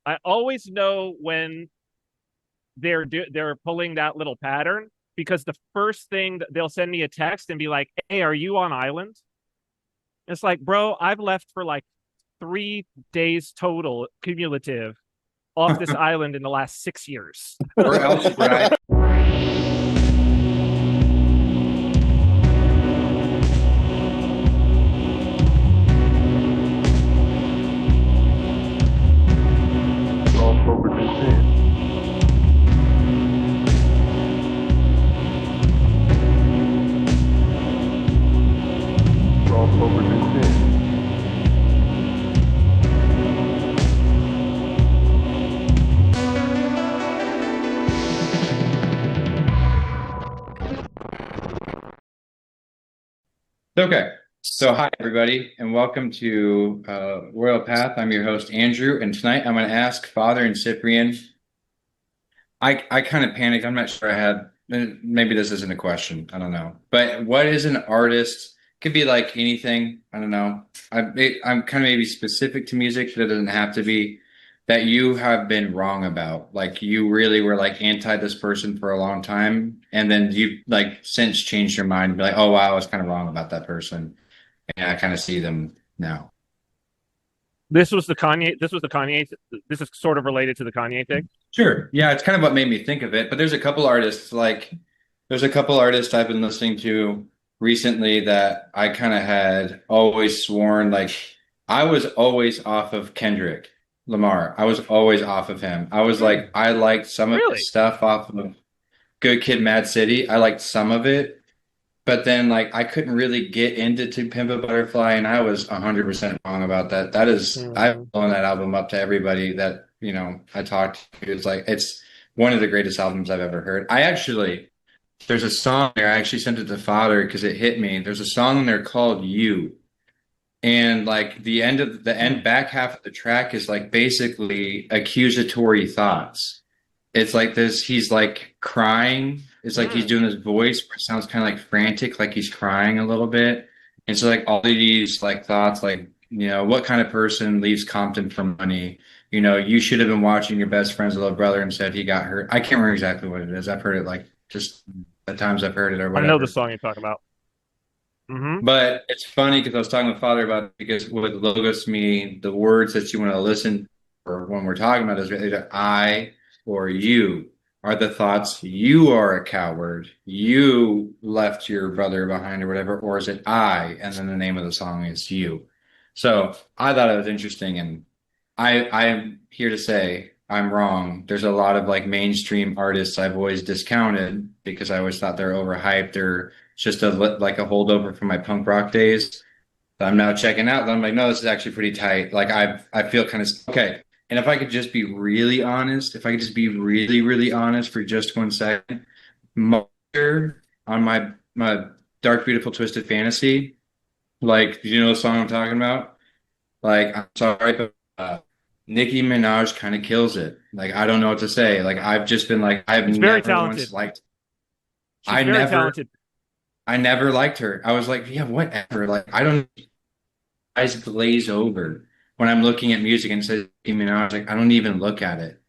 I always know when they're pulling that little pattern because the first thing that they'll send me a text and be like, "Hey, are you on island?" It's like, bro, I've left for like 3 days total cumulative off this island in the last 6 years. Where else would I? Okay, so hi everybody, and welcome to Royal Path. I'm your host Andrew, and tonight I'm going to ask Father and Cyprian. I kind of panicked. I'm not sure I had. Maybe this isn't a question. I don't know. But what is an artist? Could be like anything. I don't know. I'm kind of maybe specific to music, but it doesn't have to be. That you have been wrong about. Like you really were like anti this person for a long time, and then you like since changed your mind and be like, oh wow, I was kind of wrong about that person. And I kind of see them now. This was the Kanye. This was the Kanye. This is sort of related to the Kanye thing. Sure. Yeah, it's kind of what made me think of it. But there's a couple artists I've been listening to recently that I kind of had always sworn like I was always off of Kendrick Lamar. I was always off of him. I was like, I liked some of his Really? stuff off of Good Kid, Mad City. I liked some of it, but then like I couldn't really get into To Pimp a Butterfly, and I was 100% wrong about that. That is, I've Mm. blown that album up to everybody that I talked to. It's like it's one of the greatest albums I've ever heard. There's a song there. I actually sent it to Father because it hit me. There's a song in there called "You," and like the end back half of the track is like basically accusatory thoughts. It's like this, he's like crying. It's like he's Mm. doing his voice, but it sounds kind of like frantic, like he's crying a little bit. And so like all of these like thoughts, like, what kind of person leaves Compton for money? You should have been watching your best friend's little brother and said he got hurt. I can't remember exactly what it is. I've heard it like just the times I've heard it or I know the whatever. song you're talking about. Hmm. But it's funny because I was talking with Father about it because with logos me, the words that you want to listen for when we're talking about is either I or you are the thoughts you are a coward, you left your brother behind or whatever, or is it I? And then the name of the song is you. So I thought it was interesting, and I am here to say I'm wrong. There's a lot of like mainstream artists I've always discounted because I always thought they're overhyped or just like a holdover from my punk rock days. That I'm now checking out. And I'm like, no, this is actually pretty tight. Like I feel kind of okay. And if I could just be really honest, if I could just be really, really honest for just 1 second, Mother on my Dark Beautiful Twisted Fantasy, like, do you know the song I'm talking about? Like, I'm sorry, but Nicki Minaj kind of kills it. Like, I don't know what to say. Like, I've just been like, I've She's very never once talented. liked. She's I very never, talented. I never liked her. I was like, yeah, whatever. Like, I don't. Eyes glaze over when I'm looking at music and it says Nicki Minaj. Like, I don't even look at it.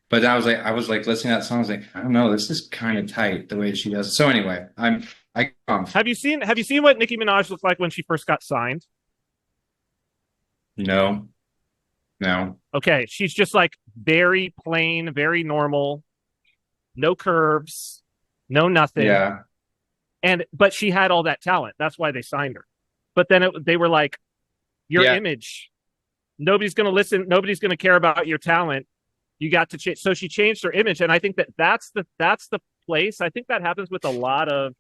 But I was like listening to that song. I was like, I don't know. This is kind of tight the way she does it. So anyway, I Have you seen what Nicki Minaj looked like when she first got signed? no, no, Okay, she's just like very plain, very normal, no curves, no nothing. yeah, But she had all that talent. That's why they signed her. But then they were like, your yeah. image. Nobody's going to listen. Nobody's going to care about your talent. You got to change. So she changed her image, and I think that's the place. I think that happens with a lot of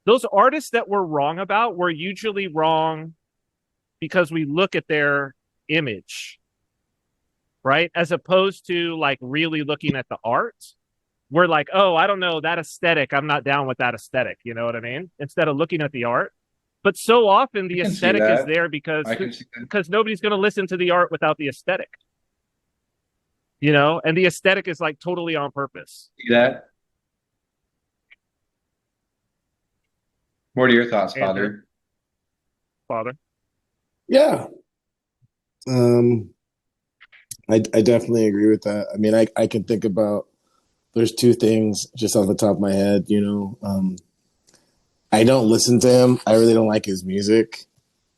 those artists that we're wrong about. We're usually wrong because we look at their image, right? As opposed to like really looking at the art. We're like, oh, I don't know that aesthetic. I'm not down with that aesthetic. You know what I mean? Instead of looking at the art. But so often I the can see aesthetic is that. there because I can see that. because nobody's going to listen to the art without the aesthetic, and the aesthetic is like totally on purpose. See that. What are your thoughts, Andrew, Father? father. Yeah. Um, I definitely agree with that. I mean, I can think about, there's two things just off the top of my head, I don't listen to him. I really don't like his music,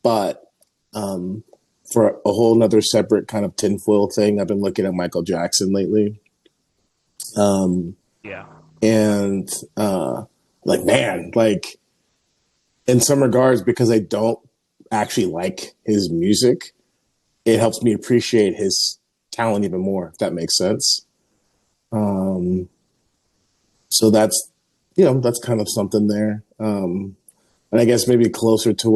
but um, for a whole nother separate kind of tinfoil thing, I've been looking at Michael Jackson lately. Um, Yeah. and like, man, like in some regards, because I don't actually like his music, it helps me appreciate his talent even more, if that makes sense. Um, so that's kind of something there. And I guess maybe closer to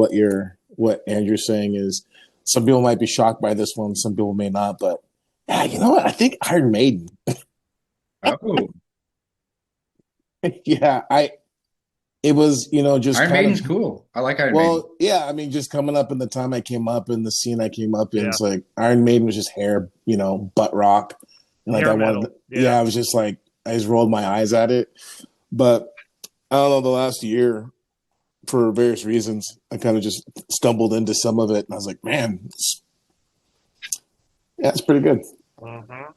what Andrew's saying is, some people might be shocked by this one, some people may not, but yeah, you know what? I think Iron Maiden. Oh, Yeah, it was, just Iron kind Maiden's of, cool. I like Iron Maiden. well, yeah, I mean, just coming up in the time I came up in the scene I came up in, Yeah. it's like Iron Maiden was just hair, butt rock. And like Hair I metal. wanted, Yeah. I was just like, I just rolled my eyes at it. But I don't know, the last year, for various reasons, I kind of just stumbled into some of it, and I was like, man, it's pretty good. Mhm.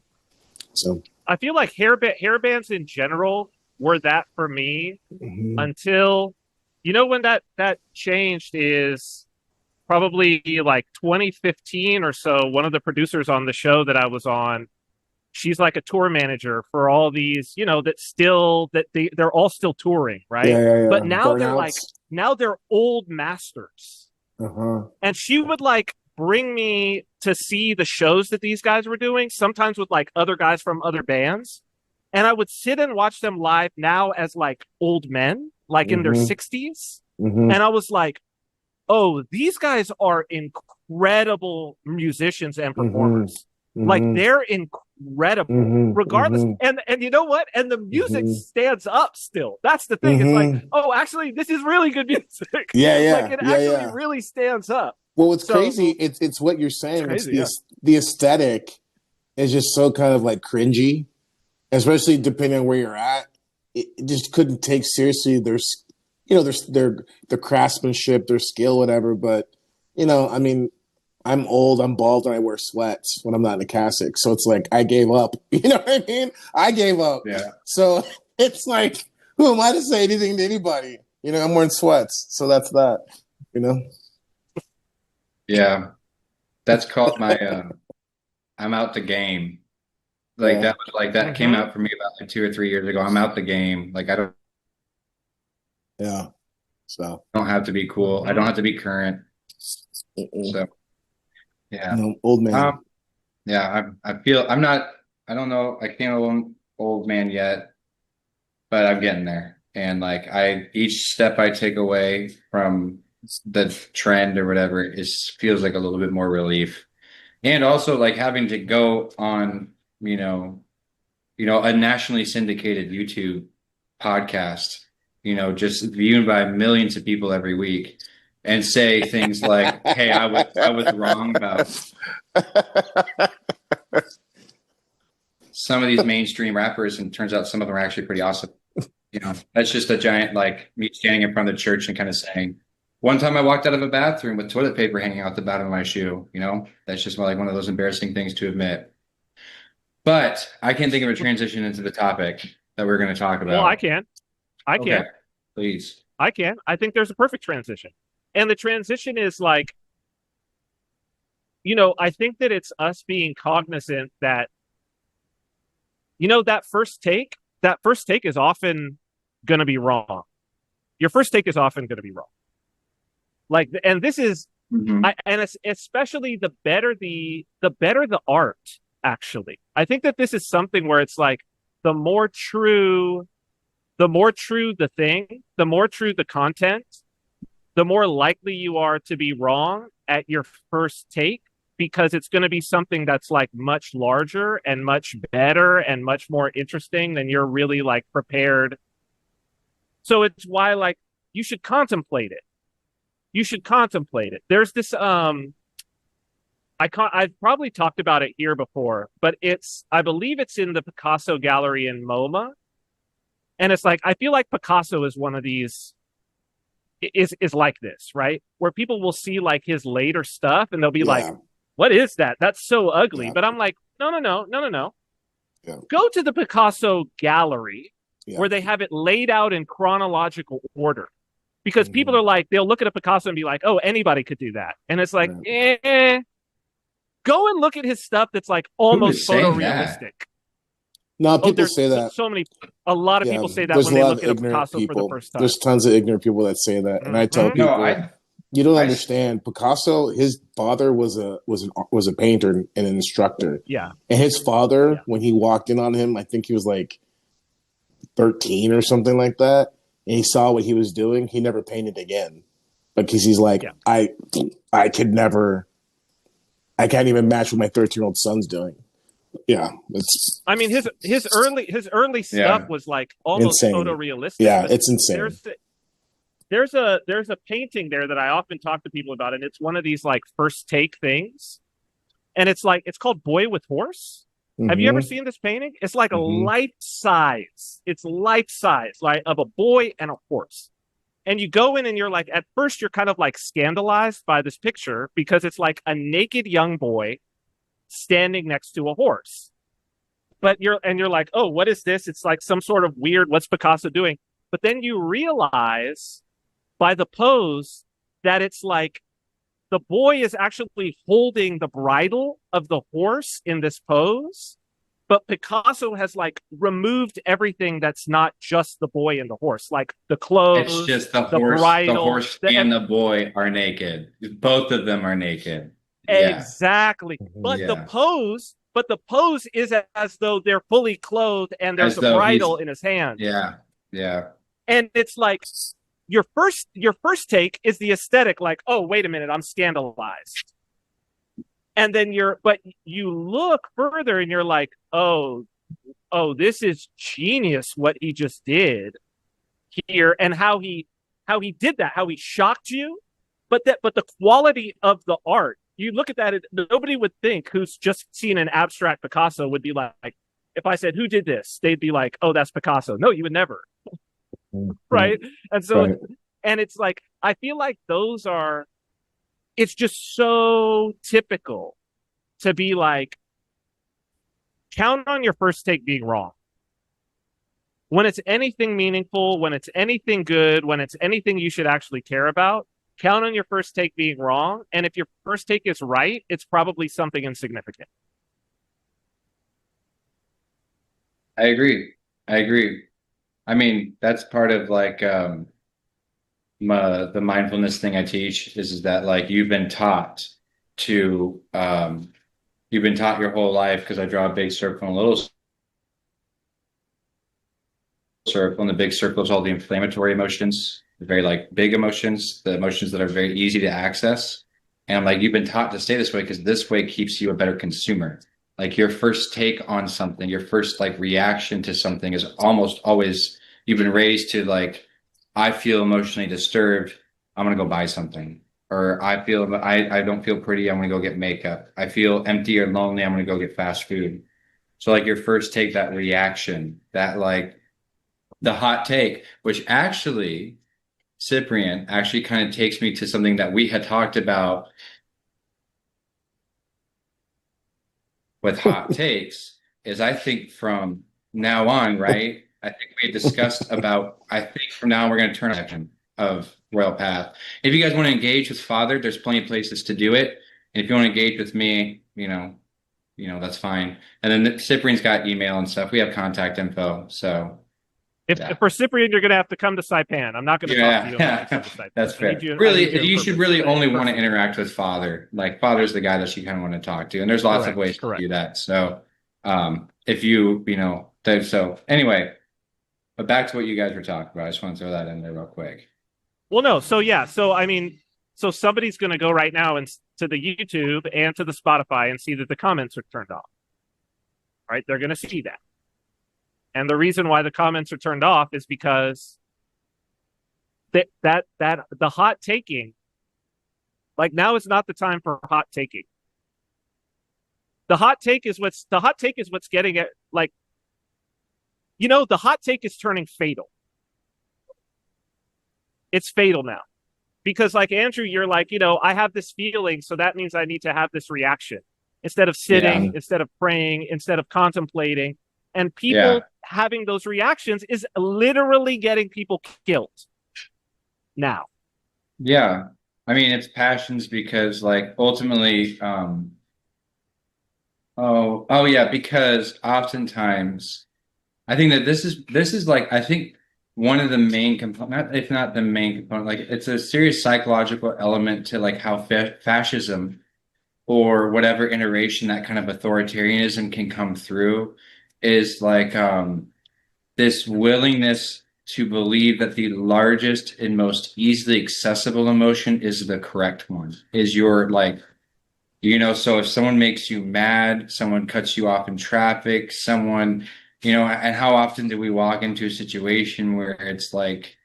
So, I feel like hair bands in general were that for me mhm. until, when that changed is probably like 2015 or so. One of the producers on the show that I was on, she's like a tour manager for all these, they're all still touring, right? But Yeah. now Burnouts. now they're old masters. Uh huh. And she would like bring me to see the shows that these guys were doing, sometimes with like other guys from other bands. And I would sit and watch them live now as like old men, like in their Hmm. 60s. Hmm. And I was like, oh, these guys are incredible musicians and Hmm. performers. Like Hmm. they're incredible, Hmm. regardless. Hmm. And you know what? And the music Hmm. stands up still. That's the thing. It's like, Hmm. oh, actually, this is really good music. Like it actually Yeah. really stands up. Well, what's So crazy, it's what you're it's saying. It's crazy, yeah. the aesthetic is just so kind of like cringy, especially depending on where you're at. It just couldn't take seriously their craftsmanship, their skill, whatever. But I mean, I'm old, I'm bald, and I wear sweats when I'm not in a cassock. So it's like I gave up. You know what I mean? I gave up. Yeah. So it's like, who am I to say anything to anybody? I'm wearing sweats, so that's that. You know. Yeah. That's called my I'm out the game. Like Yeah. that was like that came Mm-hmm. out for me about like 2 or 3 years ago. I'm out the game. Like I Yeah. So don't have to be cool. I don't Mm-hmm. have to be current. mm-mm. So yeah. No, old man. Um yeah, I feel I'm not I don't know, I can't old man yet, but I'm getting there. And like I each step I take away from the trend or whatever is feels like a little bit more relief. And also like having to go on, a nationally syndicated YouTube podcast, just viewed by millions of people every week and say things like, "Hey, I was wrong about some of these mainstream rappers, and turns out some of them are actually pretty awesome." That's just a giant like me standing in front of the church and kind of saying, one time I walked out of a bathroom with toilet paper hanging out the bottom of my shoe, that's just like one of those embarrassing things to admit. But I can't think of a transition into the topic that we're going to talk Well, I about. can. I Okay, can. please. I can. I think there's a perfect transition. And the transition is like, I think that it's us being cognizant that, that first take is often going to be wrong. Your first take is often going to be wrong. Like, and this is, Hmm. and it's especially the better the art, actually. I think that this is something where it's like, the more true the thing, the more true the content, the more likely you are to be wrong at your first take, because it's going to be something that's like much larger and much better and much more interesting than you're really like prepared. So it's why like you should contemplate it. You should contemplate it. There's this I've probably talked about it here before, but I believe it's in the Picasso gallery in MoMA. And it's like I feel like Picasso is one of these is like this, right? Where people will see like his later stuff and they'll be like, Yeah. "What is that? That's so ugly." Yeah. But I'm like, No. Yeah. Go to the Picasso gallery Yeah. where they have it laid out in chronological order. Because people are like, they'll look at a Picasso and be like, oh, anybody could do that. And it's like, go and look at his stuff that's like almost photorealistic. No, people there's say that. A lot of people say that there's when a they lot look of at a ignorant Picasso for people. the first time. There's tons of ignorant people that say that, and I tell people, you don't understand. Picasso, his father was a painter and an instructor. Yeah, and his father, when he walked in on him, I think he was like 13 or something like that, and he saw what he was doing. He never painted again because he's like, I could never. I can't even match what my 13-year-old son's doing. Yeah, I mean his early stuff was like almost insane. Photorealistic. Yeah, it's insane. There's a painting there that I often talk to people about, and it's one of these like first take things, and it's called Boy with Horse. Have you ever seen this painting? It's like a life size. It's life size, like of a boy and a horse. And you go in and you're like, at first you're kind of like scandalized by this picture because it's like a naked young boy standing next to a horse. But you're like, oh, what is this? It's like some sort of weird, what's Picasso doing? But then you realize by the pose that it's like the boy is actually holding the bridle of the horse in this pose, but Picasso has like removed everything that's not just the boy and the horse, like the clothes. It's just the horse, bridle, the horse and the boy are naked. Both of them are naked. Exactly. But the pose is as though they're fully clothed and there's a bridle in his hand. Yeah. And it's like your first take is the aesthetic, like, oh, wait a minute, I'm scandalized. And then but you look further and you're like, oh, this is genius what he just did here, and how he did that, how he shocked you. But the quality of the art, you look at that, nobody would think who's just seen an abstract Picasso would be like, if I said, who did this? They'd be like, oh, that's Picasso. No, you would never. Right? And so, and it's like, I feel like it's just so typical to be like, count on your first take being wrong. When it's anything meaningful, when it's anything good, when it's anything you should actually care about, count on your first take being wrong. And if your first take is right, it's probably something insignificant. I agree. I mean, that's part of like the mindfulness thing I teach is that like you've been taught your whole life, because I draw a big circle and a little circle, and the big circle is all the inflammatory emotions, the very like big emotions, the emotions that are very easy to access. And I'm like, you've been taught to stay this way because this way keeps you a better consumer. Like your first take on something, your first like reaction to something is almost always, you've been raised to like, I feel emotionally disturbed, I'm gonna go buy something. Or I don't feel pretty, I'm gonna go get makeup. I feel empty or lonely, I'm gonna go get fast food. So like your first take, that reaction, that like the hot take, which actually Cyprian actually kind of takes me to something that we had talked about with hot takes, is I think from now on, right? I think we discussed about, I think from now on we're going to turn a section of Royal Path. If you guys want to engage with Father, there's plenty of places to do it. And if you want to engage with me, you know, that's fine. And then Cyprian's got email and stuff. We have contact info. So if for Cyprian, you're going to have to come to Saipan. I'm not going to talk to you about Saipan. That's fair. You should really only want to interact with Father. Like Father's the guy that you kind of want to talk to. And there's lots of ways to do that. So if so anyway, but back to what you guys were talking about. I just want to throw that in there real quick. Well, no. So yeah. So I mean, so somebody's going to go right now and to the YouTube and to the Spotify and see that the comments are turned off. Right? They're going to see that. And the reason why the comments are turned off is because that the hot taking, like now is not the time for hot taking. The hot take is what's getting it, like, the hot take is turning fatal. It's fatal now. Because like Andrew, you're like, I have this feeling, so that means I need to have this reaction. instead of sitting, Yeah. instead of praying, instead of contemplating. And people Yeah. having those reactions is literally getting people killed now. Yeah. I mean, it's passions because like ultimately, oh yeah, because oftentimes I think that this is like I think one of the main component, if not the main component, like it's a serious psychological element to like how fascism or whatever iteration that kind of authoritarianism can come through is like this willingness to believe that the largest and most easily accessible emotion is the correct one, is your like, so if someone makes you mad, someone cuts you off in traffic, someone, and how often do we walk into a situation where it's like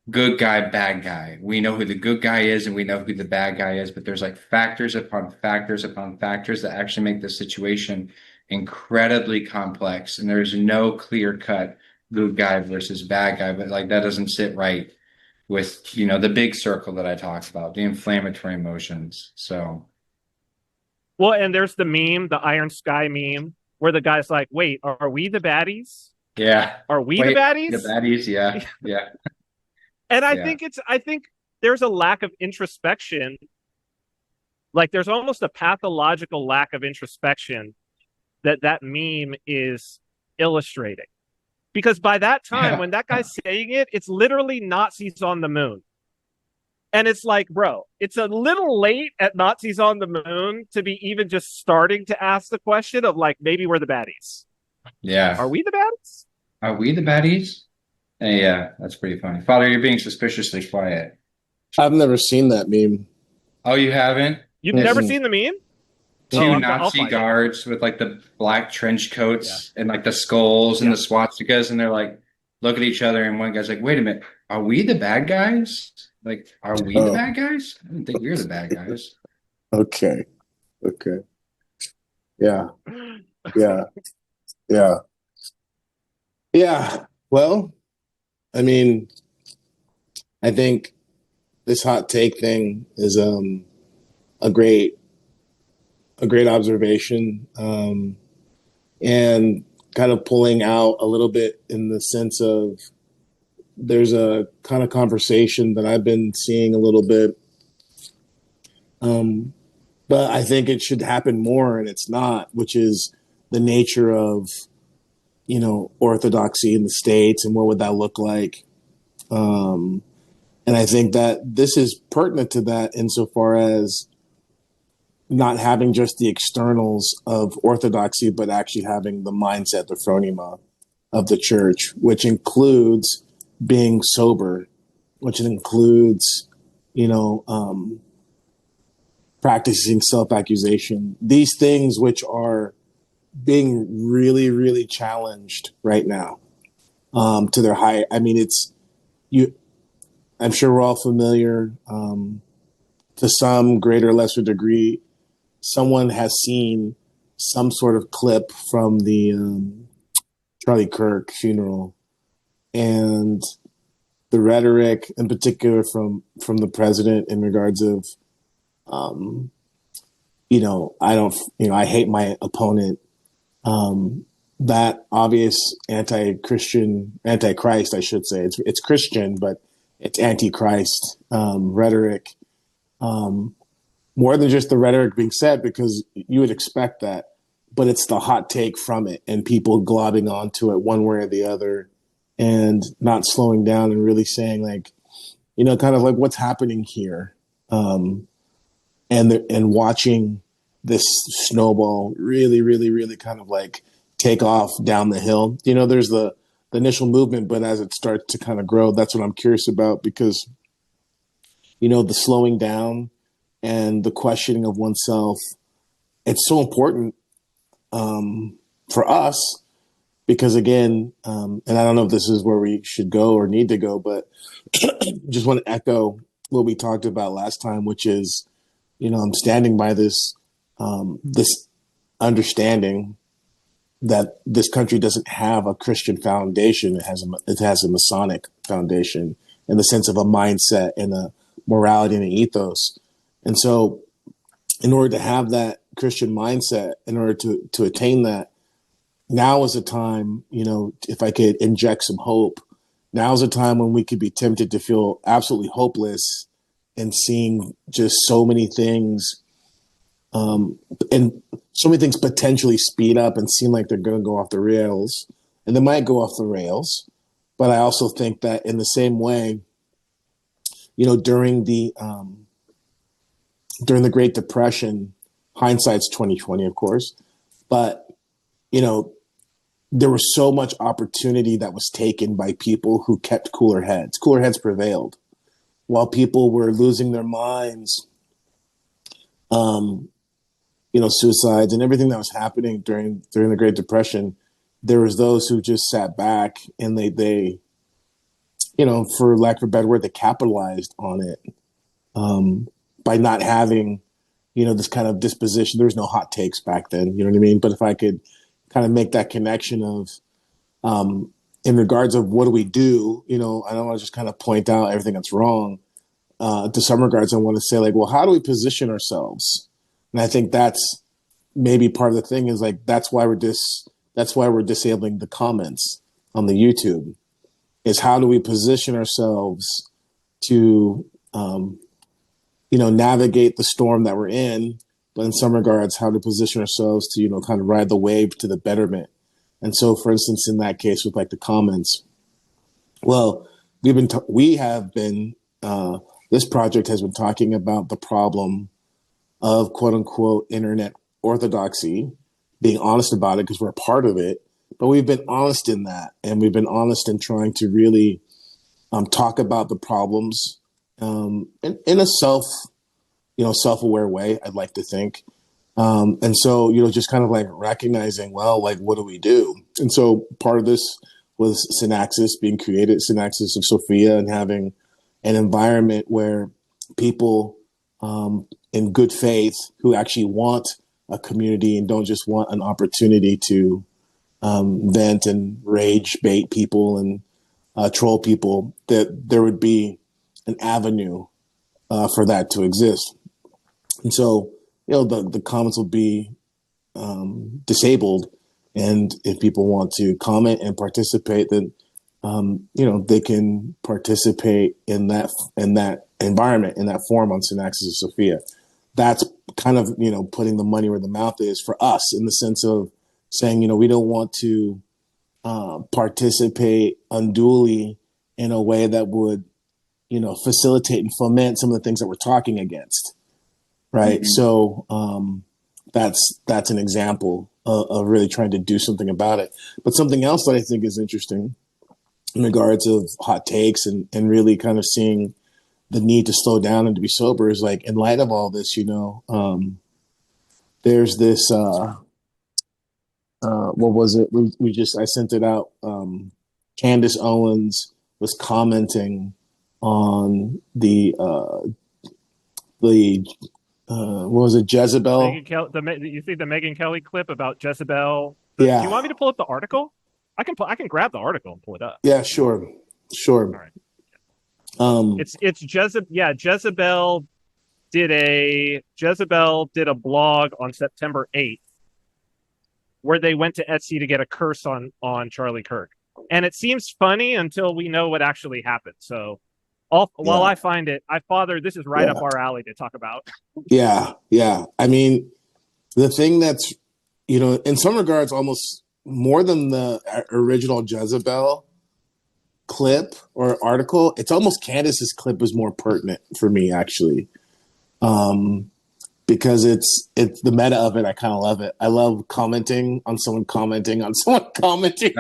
good guy, bad guy? We know who the good guy is and we know who the bad guy is, but there's like factors upon factors upon factors that actually make the situation incredibly complex. And there's no clear cut good guy versus bad guy, but like that doesn't sit right with, the big circle that I talked about, the inflammatory emotions. So. Well, and there's the meme, the Iron Sky meme, where the guy's like, wait, are we the baddies? Yeah. Are we Wait, the baddies? The baddies, yeah. Yeah. And I think there's a lack of introspection. Like there's almost a pathological lack of introspection that meme is illustrating. Because by that time, when that guy's saying it, it's literally Nazis on the moon. And it's like, bro, it's a little late at Nazis on the moon to be even just starting to ask the question of like, maybe we're the baddies. Yeah. Are we the baddies? Are we the baddies? Yeah, that's pretty funny. Father, you're being suspiciously quiet. I've never seen that meme. Oh, you haven't? You've never seen the meme? Two Nazi guards with like the black trench coats and like the skulls and the swastikas, and they're like, look at each other, and one guy's like, wait a minute, are we the bad guys? Like, are we the bad guys? I don't think we're the bad guys. Okay. Yeah. Yeah. Well, I mean, I think this hot take thing is a great observation, and kind of pulling out a little bit in the sense of there's a kind of conversation that I've been seeing a little bit, but I think it should happen more, and it's not, which is the nature of orthodoxy in the States and what would that look like. And I think that this is pertinent to that insofar as not having just the externals of orthodoxy, but actually having the mindset, the phronema of the church, which includes being sober, which includes, practicing self-accusation, these things which are being really, really challenged right now, to their high. I mean, I'm sure we're all familiar, to some greater or lesser degree. Someone has seen some sort of clip from the Charlie Kirk funeral, and the rhetoric, in particular, from the president in regards of, I hate my opponent. That obvious antichrist, I should say. It's Christian, but it's antichrist rhetoric. More than just the rhetoric being said, because you would expect that, but it's the hot take from it and people globbing onto it one way or the other and not slowing down and really saying like, kind of like what's happening here. And watching this snowball really, really, really kind of like take off down the hill. There's the initial movement, but as it starts to kind of grow, that's what I'm curious about, because, the slowing down and the questioning of oneself, it's so important for us, because again, and I don't know if this is where we should go or need to go, but just want to echo what we talked about last time, which is, I'm standing by this understanding that this country doesn't have a Christian foundation. It has a Masonic foundation in the sense of a mindset and a morality and an ethos. And so in order to have that Christian mindset in order to attain that. Now is a time, if I could inject some hope, now is a time when we could be tempted to feel absolutely hopeless and seeing just so many things, and so many things potentially speed up and seem like they're going to go off the rails, and they might go off the rails. But I also think that in the same way, during the Great Depression, hindsight's 2020, of course, but there was so much opportunity that was taken by people who kept cooler heads. Cooler heads prevailed while people were losing their minds, suicides and everything that was happening during the Great Depression. There was those who just sat back and they for lack of a better word, they capitalized on it by not having, this kind of disposition. There was no hot takes back then, you know what I mean? But if I could kind of make that connection of, in regards of what do we do, I don't want to just kind of point out everything that's wrong. To some regards, I want to say well, how do we position ourselves? And I think that's maybe part of the thing is that's why we're disabling the comments on the YouTube, is how do we position ourselves to, navigate the storm that we're in, but in some regards, how to position ourselves to, kind of ride the wave to the betterment. And so, for instance, in that case with the comments, well, this project has been talking about the problem of quote unquote internet orthodoxy, being honest about it because we're a part of it. But we've been honest in that, and we've been honest in trying to really talk about the problems in a self-aware way, I'd like to think. And so, just kind of recognizing, well, what do we do? And so part of this was Synaxis being created, Synaxis of Sophia, and having an environment where people in good faith who actually want a community and don't just want an opportunity to vent and rage bait people and troll people, that there would be an avenue for that to exist. And so, the comments will be disabled. And if people want to comment and participate, then, they can participate in that environment, in that forum on Synaxis of Sophia. That's kind of, putting the money where the mouth is for us, in the sense of saying, we don't want to participate unduly in a way that would, facilitate and foment some of the things that we're talking against. Right. Mm-hmm. So that's an example of really trying to do something about it. But something else that I think is interesting in regards of hot takes and really kind of seeing the need to slow down and to be sober is in light of all this, there's this, what was it? I sent it out. Candace Owens was commenting on the what was it, Jezebel? You see the Megyn Kelly clip about Jezebel? Yeah. Do you want me to pull up the article? I can grab the article and pull it up. Yeah, sure. All right. It's Jezebel. Yeah, Jezebel did a blog on September 8th where they went to Etsy to get a curse on Charlie Kirk, and it seems funny until we know what actually happened. So. While I find it, this is right up our alley to talk about. Yeah. I mean, the thing that's, in some regards, almost more than the original Jezebel clip or article, it's almost Candace's clip is more pertinent for me, actually, because it's the meta of it. I kind of love it. I love commenting on someone commenting on someone commenting.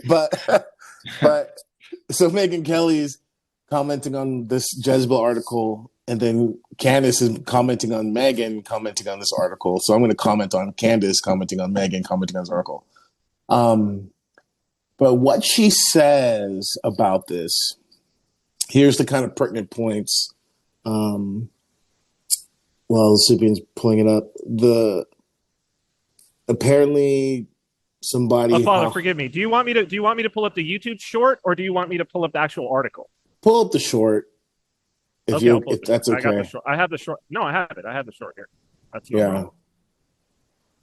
but. So Megyn Kelly's commenting on this Jezebel article, and then Candace is commenting on Megyn, commenting on this article. So I'm going to comment on Candace, commenting on Megyn, commenting on this article. But what she says about this, here's the kind of pertinent points. Well, Cyprian's pulling it up. Apparently somebody. Father, forgive me. Do you want me to pull up the YouTube short, or do you want me to pull up the actual article? Pull up the short. If Okay, I'll you, pull if it. that's I got the okay. short. I have the short. No, I have it. I have the short here. That's no Yeah. problem.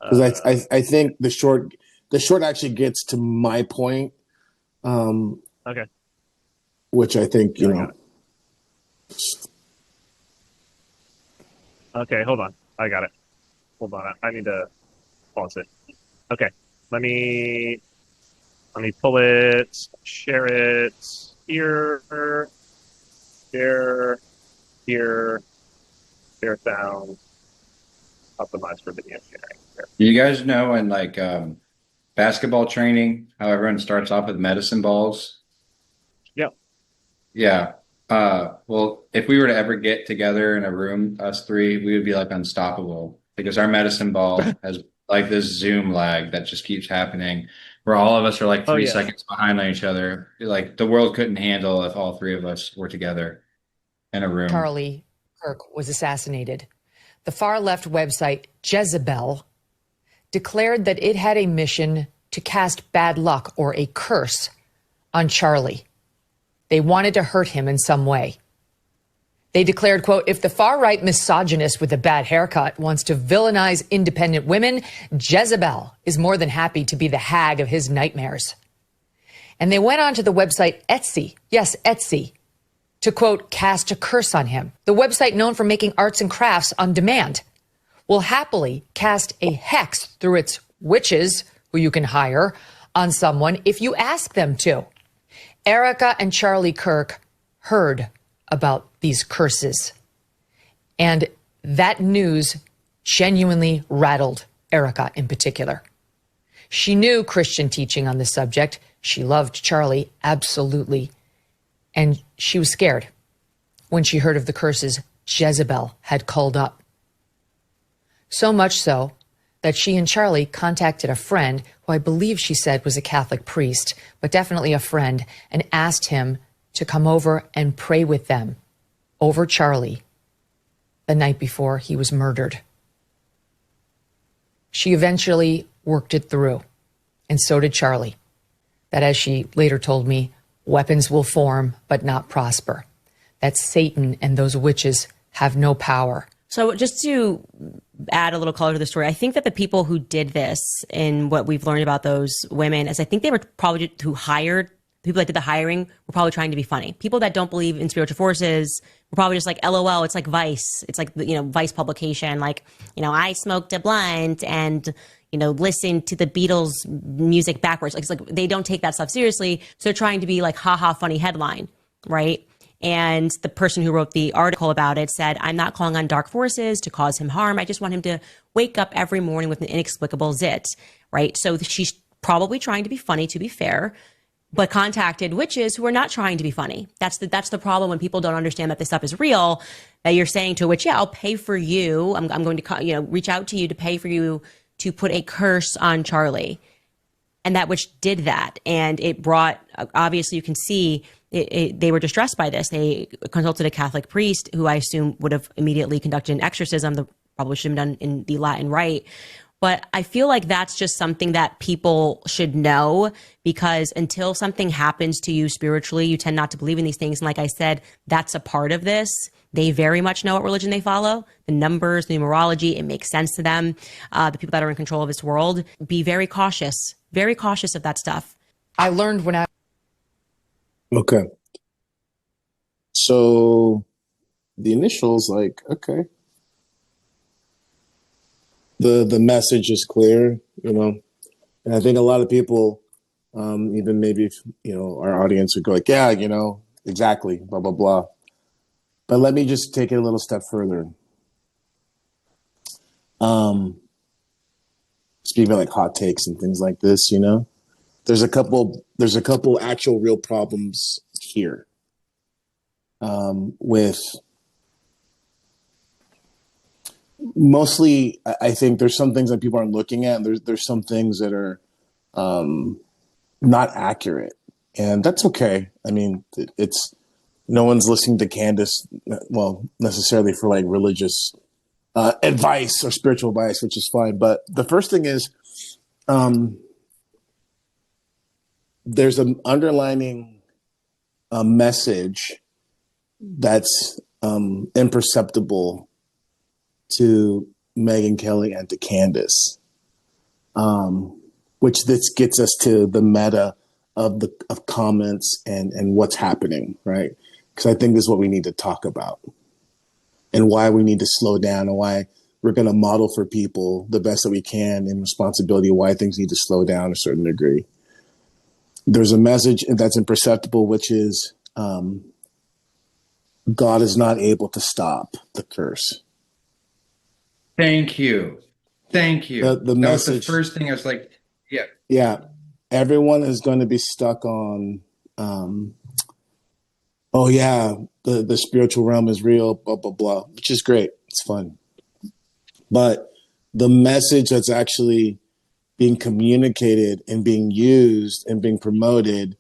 Because I think the short actually gets to my point, Okay. which I think, Yeah, I got it. Okay, hold on. I got it. Hold on. I need to pause it. Okay. Let me pull it, share it here, here, here, share sound, optimize for video sharing. Here. You guys know in like basketball training, how everyone starts off with medicine balls? Yep. Yeah. Well, if we were to ever get together in a room, us three, we would be like unstoppable because our medicine ball has like this zoom lag that just keeps happening where all of us are like Oh, 3 seconds behind on each other. Like the world couldn't handle if all three of us were together in a room. Charlie Kirk was assassinated, the far-left website Jezebel declared that it had a mission to cast bad luck or a curse on Charlie. They wanted to hurt him in some way. They declared, quote, if the far-right misogynist with a bad haircut wants to villainize independent women, Jezebel is more than happy to be the hag of his nightmares. And they went on to the website Etsy, yes, Etsy, to, quote, cast a curse on him. The website known for making arts and crafts on demand will happily cast a hex through its witches, who you can hire, on someone if you ask them to. Erica and Charlie Kirk heard about these curses, and that news genuinely rattled Erica in particular. She knew Christian teaching on the subject. She loved Charlie, absolutely. And she was scared when she heard of the curses Jezebel had called up. So much so that she and Charlie contacted a friend who I believe she said was a Catholic priest, but definitely a friend, and asked him to come over and pray with them over Charlie the night before he was murdered. She eventually worked it through, and so did Charlie. That, as she later told me, weapons will form but not prosper. That Satan and those witches have no power. So just to add a little color to the story, I think that the people who did this and what we've learned about those women is I think they were probably who hired, people that did the hiring were probably trying to be funny. People that don't believe in spiritual forces were probably just like, LOL, it's like Vice. It's like, Vice publication. Like, I smoked a blunt and, listened to the Beatles music backwards. Like, it's like they don't take that stuff seriously. So they're trying to be like, haha, funny headline, right? And the person who wrote the article about it said, I'm not calling on dark forces to cause him harm. I just want him to wake up every morning with an inexplicable zit, right? So she's probably trying to be funny, to be fair, but contacted witches who are not trying to be funny. That's the problem when people don't understand that this stuff is real, that you're saying to a witch, yeah, I'll pay for you. I'm going to reach out to you to pay for you to put a curse on Charlie. And that witch did that. And it brought, obviously you can see, they were distressed by this. They consulted a Catholic priest who I assume would have immediately conducted an exorcism. That probably should have been done in the Latin rite. But I feel like that's just something that people should know, because until something happens to you spiritually, you tend not to believe in these things. And like I said, that's a part of this. They very much know what religion they follow, the numbers, the numerology. It makes sense to them. The people that are in control of this world, be very cautious of that stuff. I learned when I... Okay. So the initials, like, okay. The message is clear, and I think a lot of people, even maybe if, our audience would go like, yeah, exactly, blah, blah, blah. But let me just take it a little step further. Speaking of like hot takes and things like this, there's a couple actual real problems here. With mostly, I think there's some things that people aren't looking at, and there's some things that are not accurate, and that's okay. I mean, it's no one's listening to Candace, well, necessarily for like religious advice or spiritual advice, which is fine. But the first thing is, there's an underlining message that's imperceptible to Megyn Kelly and to Candace, which this gets us to the meta of comments and what's happening, right? Because I think this is what we need to talk about, and why we need to slow down, and why we're going to model for people the best that we can in responsibility, why things need to slow down to a certain degree. There's a message that's imperceptible, which is God is not able to stop the curse. Thank you. Thank you. The that message, was the first thing I was like, yeah. Yeah. Everyone is going to be stuck on, oh yeah, the spiritual realm is real, blah, blah, blah, which is great. It's fun. But the message that's actually being communicated and being used and being promoted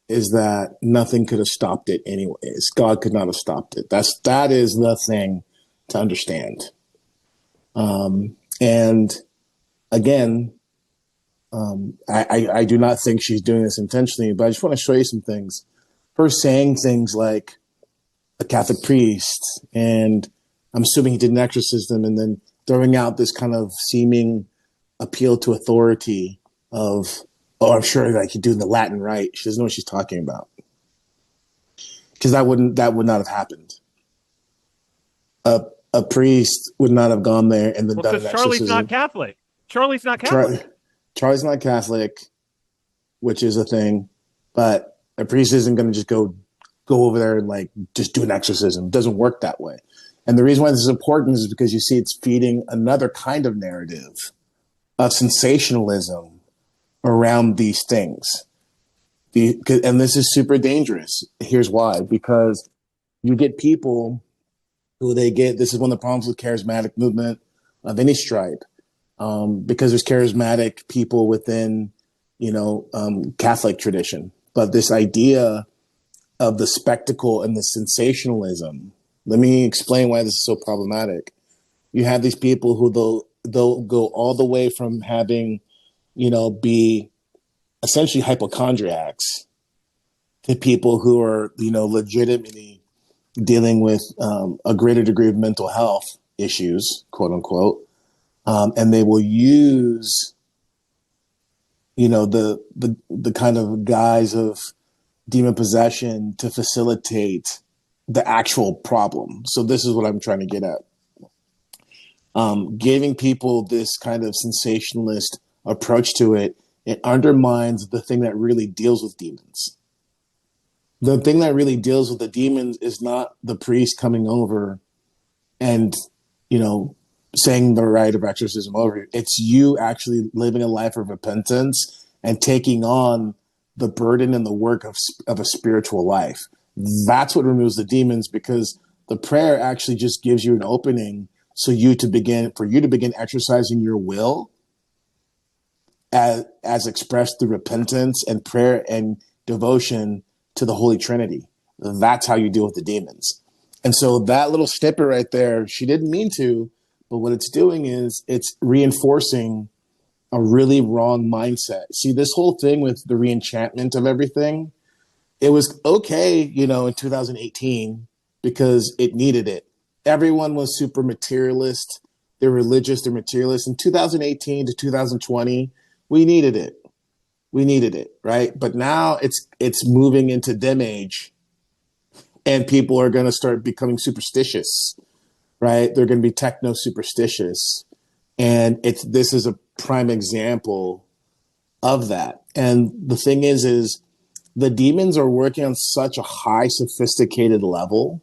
is that nothing could have stopped it anyways. God could not have stopped it. That is the thing to understand. And again, I do not think she's doing this intentionally, but I just want to show you some things. Her saying things like a Catholic priest, and I'm assuming he did an exorcism, and then throwing out this kind of seeming appeal to authority of, oh, I'm sure like you do the Latin right. She doesn't know what she's talking about. Because that would not have happened. A priest would not have gone there and then done an exorcism. Charlie's not Catholic. Charlie's not Catholic. Charlie's not Catholic, which is a thing, but a priest isn't going to just go over there and like just do an exorcism. It doesn't work that way. And the reason why this is important is because you see it's feeding another kind of narrative of sensationalism around these things. And this is super dangerous. Here's why. Because you get people who this is one of the problems with charismatic movement of any stripe. Because there's charismatic people within, Catholic tradition. But this idea of the spectacle and the sensationalism, let me explain why this is so problematic. You have these people who they'll go all the way from having, be essentially hypochondriacs to people who are, legitimately dealing with a greater degree of mental health issues, quote unquote. And they will use, the kind of guise of demon possession to facilitate the actual problem. So this is what I'm trying to get at. Giving people this kind of sensationalist approach to it, it undermines the thing that really deals with demons. The thing that really deals with the demons is not the priest coming over and, saying the rite of exorcism over you. It's you actually living a life of repentance and taking on the burden and the work of a spiritual life. That's what removes the demons, because the prayer actually just gives you an opening for you to begin exercising your will as expressed through repentance and prayer and devotion to the Holy Trinity. That's how you deal with the demons. And so that little snippet right there, she didn't mean to, but what it's doing is it's reinforcing a really wrong mindset. See, this whole thing with the reenchantment of everything, it was okay, in 2018 because it needed it. Everyone was super materialist. They're religious, they're materialist. In 2018 to 2020, we needed it. We needed it, right? But now it's moving into dim age, and people are going to start becoming superstitious, right? They're going to be techno superstitious. And this is a prime example of that. And the thing is the demons are working on such a high sophisticated level.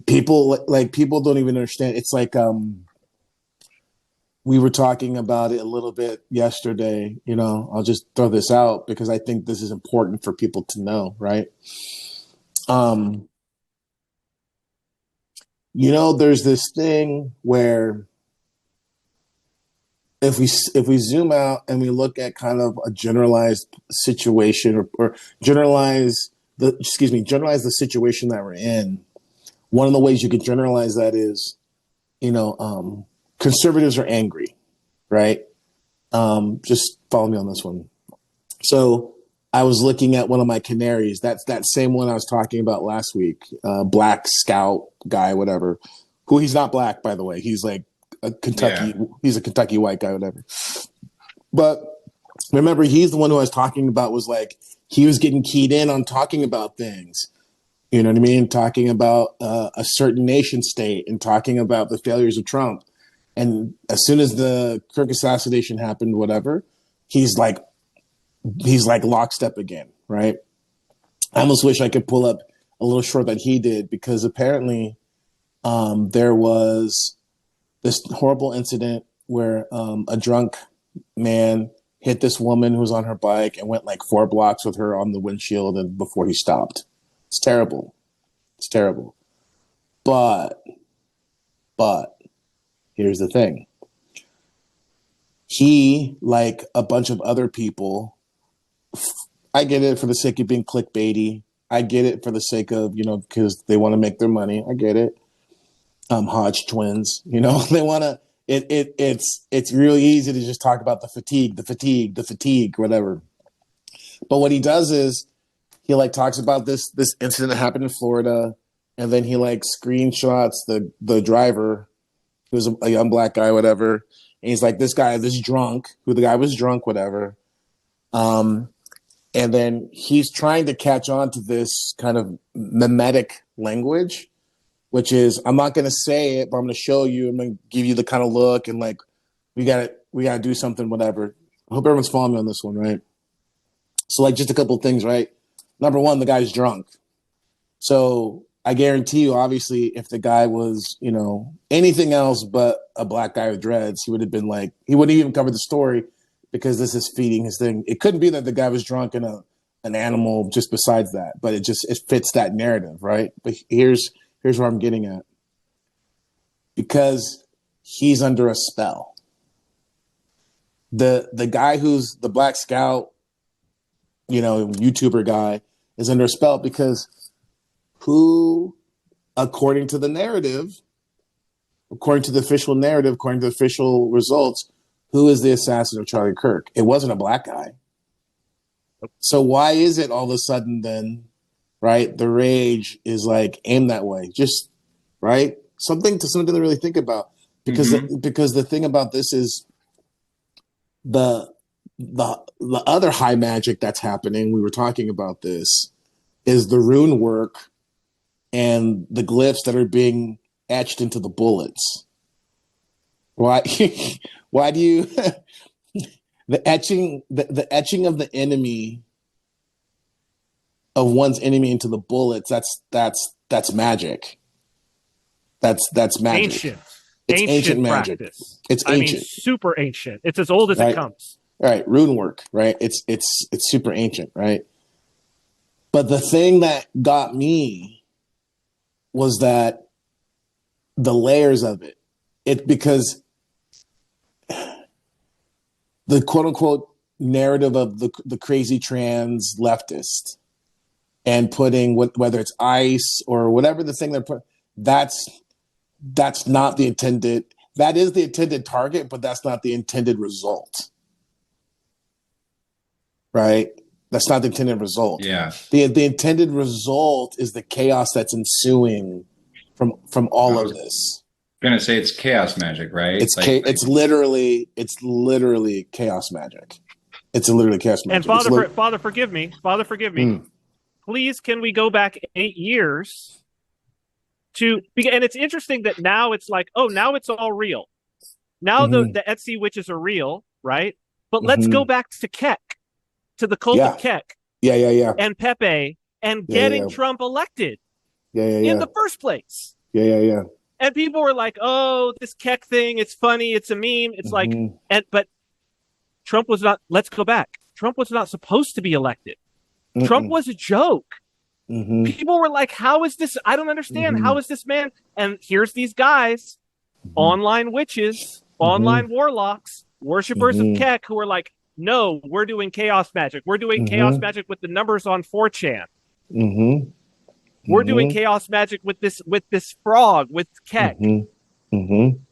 People don't even understand. It's like, we were talking about it a little bit yesterday. I'll just throw this out because I think this is important for people to know, right? There's this thing where if we zoom out and we look at kind of a generalized situation or generalize the situation that we're in, one of the ways you can generalize that is, conservatives are angry, right? Just follow me on this one. So I was looking at one of my canaries. That's that same one I was talking about last week. Black Scout guy, whatever. Who he's not black, by the way. He's like a Kentucky. Yeah. He's a Kentucky white guy, whatever. But remember, he's the one who I was talking about. Was like he was getting keyed in on talking about things. You know what I mean? Talking about a certain nation state and talking about the failures of Trump. And as soon as the Kirk assassination happened, whatever, he's like lockstep again, right? I almost wish I could pull up a little short that he did, because apparently there was this horrible incident where a drunk man hit this woman who was on her bike and went like 4 blocks with her on the windshield and before he stopped. It's terrible. It's terrible. But here's the thing. He, like a bunch of other people, I get it for the sake of being clickbaity. I get it for the sake of, because they want to make their money. I get it. Hodge twins, they want to, it's really easy to just talk about the fatigue, whatever. But what he does is he like talks about this incident that happened in Florida. And then he like screenshots the driver, who's a young black guy, whatever. And he's like, the guy was drunk, whatever. And then he's trying to catch on to this kind of memetic language, which is, I'm not going to say it, but I'm going to show you. I'm going to give you the kind of look and like, we got to do something, whatever. I hope everyone's following me on this one, right? So like just a couple of things, right? Number one, the guy's drunk. So I guarantee you, obviously, if the guy was, anything else but a black guy with dreads, he would have been like, he wouldn't even cover the story, because this is feeding his thing. It couldn't be that the guy was drunk and an animal just besides that, but it fits that narrative, right? But here's where I'm getting at. Because he's under a spell. The guy who's the Black Scout, YouTuber guy, is under a spell because who, according to the narrative, according to the official narrative, according to the official results, who is the assassin of Charlie Kirk? It wasn't a black guy. So why is it all of a sudden then, right, the rage is like aimed that way? Just, right? Something to really think about. Because because the thing about this is the other high magic that's happening, we were talking about this, is the rune work and the glyphs that are being etched into the bullets. Why? Why do you the etching of the enemy of one's enemy into the bullets? That's magic. That's magic. It's ancient magic. Practice. It's ancient. Super ancient. It's as old as it comes. Right, rune work. Right, it's super ancient. Right, but the thing that got me was that the layers of it because the quote unquote narrative of the crazy trans leftist and putting whether it's ICE or whatever the thing they're putting, that's not the intended. That is the intended target, but that's not the intended result. Right? That's not the intended result. Yeah. The intended result is the chaos that's ensuing from all of this. I'm gonna say it's chaos magic, right? It's literally chaos magic. It's literally chaos magic. And Father, forgive me. Father, forgive me. Please, can we go back 8 years? And it's interesting that now it's like, now it's all real. Now the Etsy witches are real, right? But let's go back to Keck, to the cult of Keck. Yeah. And Pepe and getting Trump elected. In the first place. Yeah. And people were like, this Keck thing, it's funny, it's a meme. It's like, but Trump was not, let's go back. Trump was not supposed to be elected. Trump was a joke. People were like, how is this? I don't understand. How is this man? And here's these guys, online witches, online warlocks, worshippers of Keck, who are like, no, we're doing chaos magic. We're doing chaos magic with the numbers on 4chan. We're doing chaos magic with this frog, with Keck,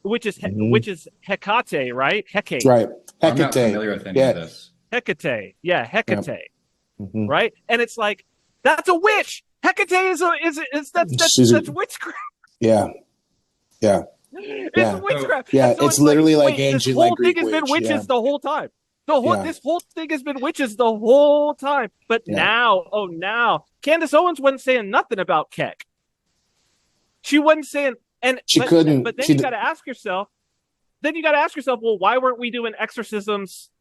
which is Hecate, right? Hecate. Right. I'm not familiar with any of this. Hecate. Yeah, Hecate. right? And it's like, that's a witch. Hecate that's witchcraft. Yeah. It's witchcraft. Yeah, And so it's literally like wait, ancient, this whole like Greek thing has been witch. witches Yeah. the whole time. Yeah. This whole thing has been witches the whole time. But now, Candace Owens wasn't saying nothing about Keck. She wasn't saying, couldn't. But then you got to ask yourself. Well, why weren't we doing exorcisms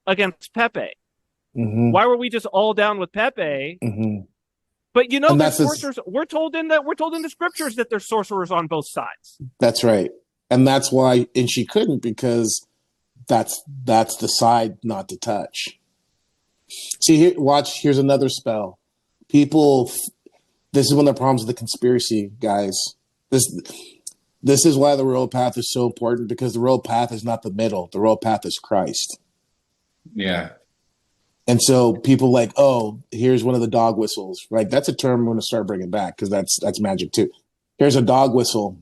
against Pepe? Why were we just all down with Pepe? But there's sorcerers. We're told in the scriptures that there's sorcerers on both sides. That's right, and that's why. And she couldn't, because that's the side not to touch. See here, watch. Here's another spell. People, this is one of the problems with the conspiracy, guys. This is why the royal path is so important, because the royal path is not the middle. The royal path is Christ. Yeah. And so people like, oh, here's one of the dog whistles, right? That's a term I'm going to start bringing back, because that's magic too. Here's a dog whistle.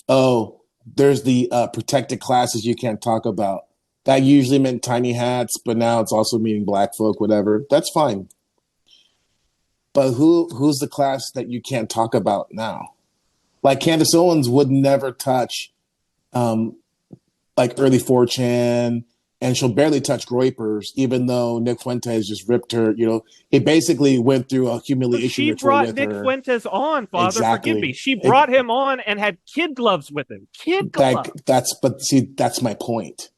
Oh, there's the protected classes you can't talk about. That usually meant tiny hats, but now it's also meaning black folk, whatever. That's fine. But who's the class that you can't talk about now? Like Candace Owens would never touch like early 4chan, and she'll barely touch Groypers, even though Nick Fuentes just ripped her. He basically went through a humiliation she ritual brought with Nick her. Fuentes on, Father. Exactly. Forgive me. She brought him on and had kid gloves with him. Kid gloves. That's my point.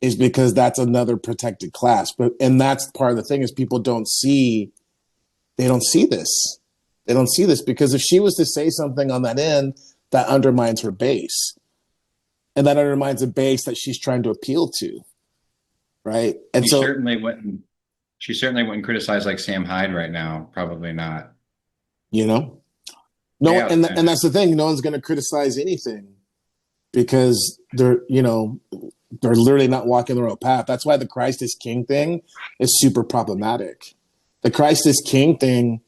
Is because that's another protected class. And that's part of the thing, is people don't see. They don't see this. They don't see this, because if she was to say something on that end, that undermines her base. And that undermines the base that she's trying to appeal to. Right. And she certainly wouldn't criticize like Sam Hyde right now. Probably not. No, yeah, and that's the thing. No one's going to criticize anything, because they're literally not walking the royal path. That's why the Christ is King thing is super problematic. The Christ is King thing,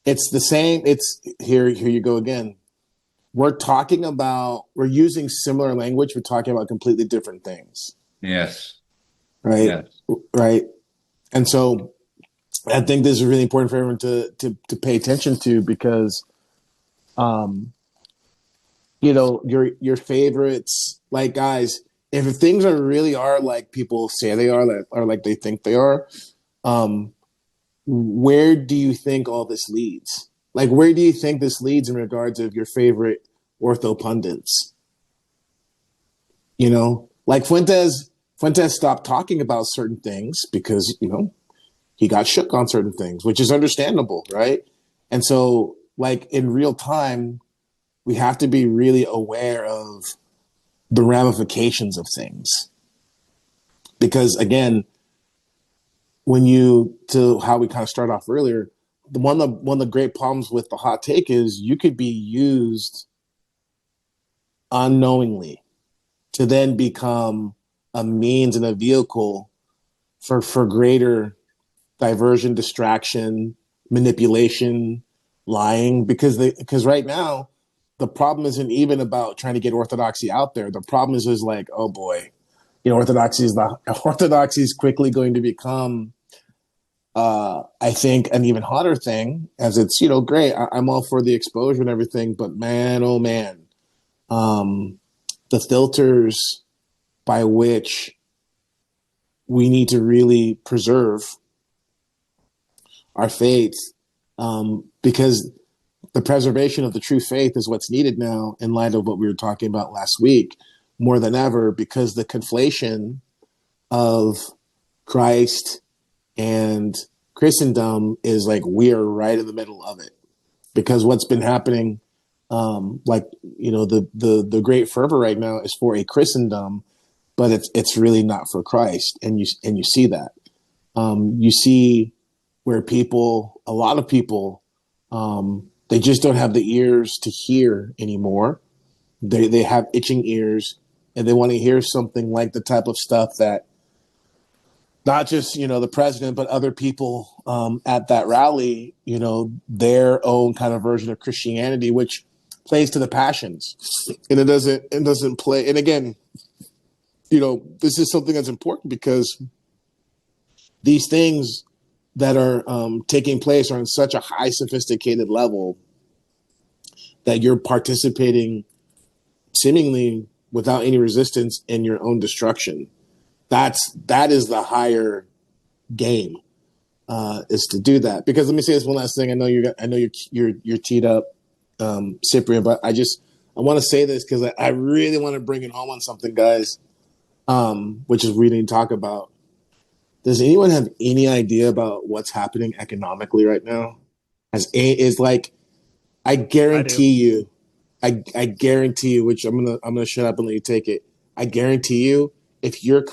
it's the same. It's here you go again. We're using similar language. We're talking about completely different things. Yes. Right. Yes. Right. And so I think this is really important for everyone to pay attention to, because, your favorites, like, guys, if things really are like people say they are, or like they think they are, where do you think all this leads? Like, where do you think this leads in regards of your favorite ortho pundits? Like Fuentes stopped talking about certain things because, he got shook on certain things, which is understandable, right? And so, like, in real time, we have to be really aware of the ramifications of things. Because, again, to how we kind of start off earlier, one of the great problems with the hot take is you could be used unknowingly to then become a means and a vehicle for greater diversion, distraction, manipulation, lying, because right now the problem isn't even about trying to get orthodoxy out there. The problem is like, oh boy, orthodoxy is quickly going to become, I think, an even hotter thing, as it's, great. I'm all for the exposure and everything, but man, oh man, the filters by which we need to really preserve our faith, because the preservation of the true faith is what's needed now, in light of what we were talking about last week, more than ever, because the conflation of Christ and Christendom is like, we are right in the middle of it, because what's been happening, the great fervor right now is for a Christendom, but it's really not for Christ. And you see that, you see where a lot of people, they just don't have the ears to hear anymore. They have itching ears, and they want to hear something like the type of stuff that not just, the president, but other people at that rally, their own kind of version of Christianity, which plays to the passions, and it doesn't play. And again, this is something that's important, because these things that are taking place are on such a high sophisticated level that you're participating seemingly without any resistance in your own destruction. That is the higher game, is to do that. Because let me say this one last thing. I know you're teed up, Cyprian, but I want to say this because I really want to bring it home on something, guys, which is we didn't talk about. Does anyone have any idea about what's happening economically right now? I guarantee you, I guarantee you, which I'm gonna shut up and let you take it. I guarantee you, if you've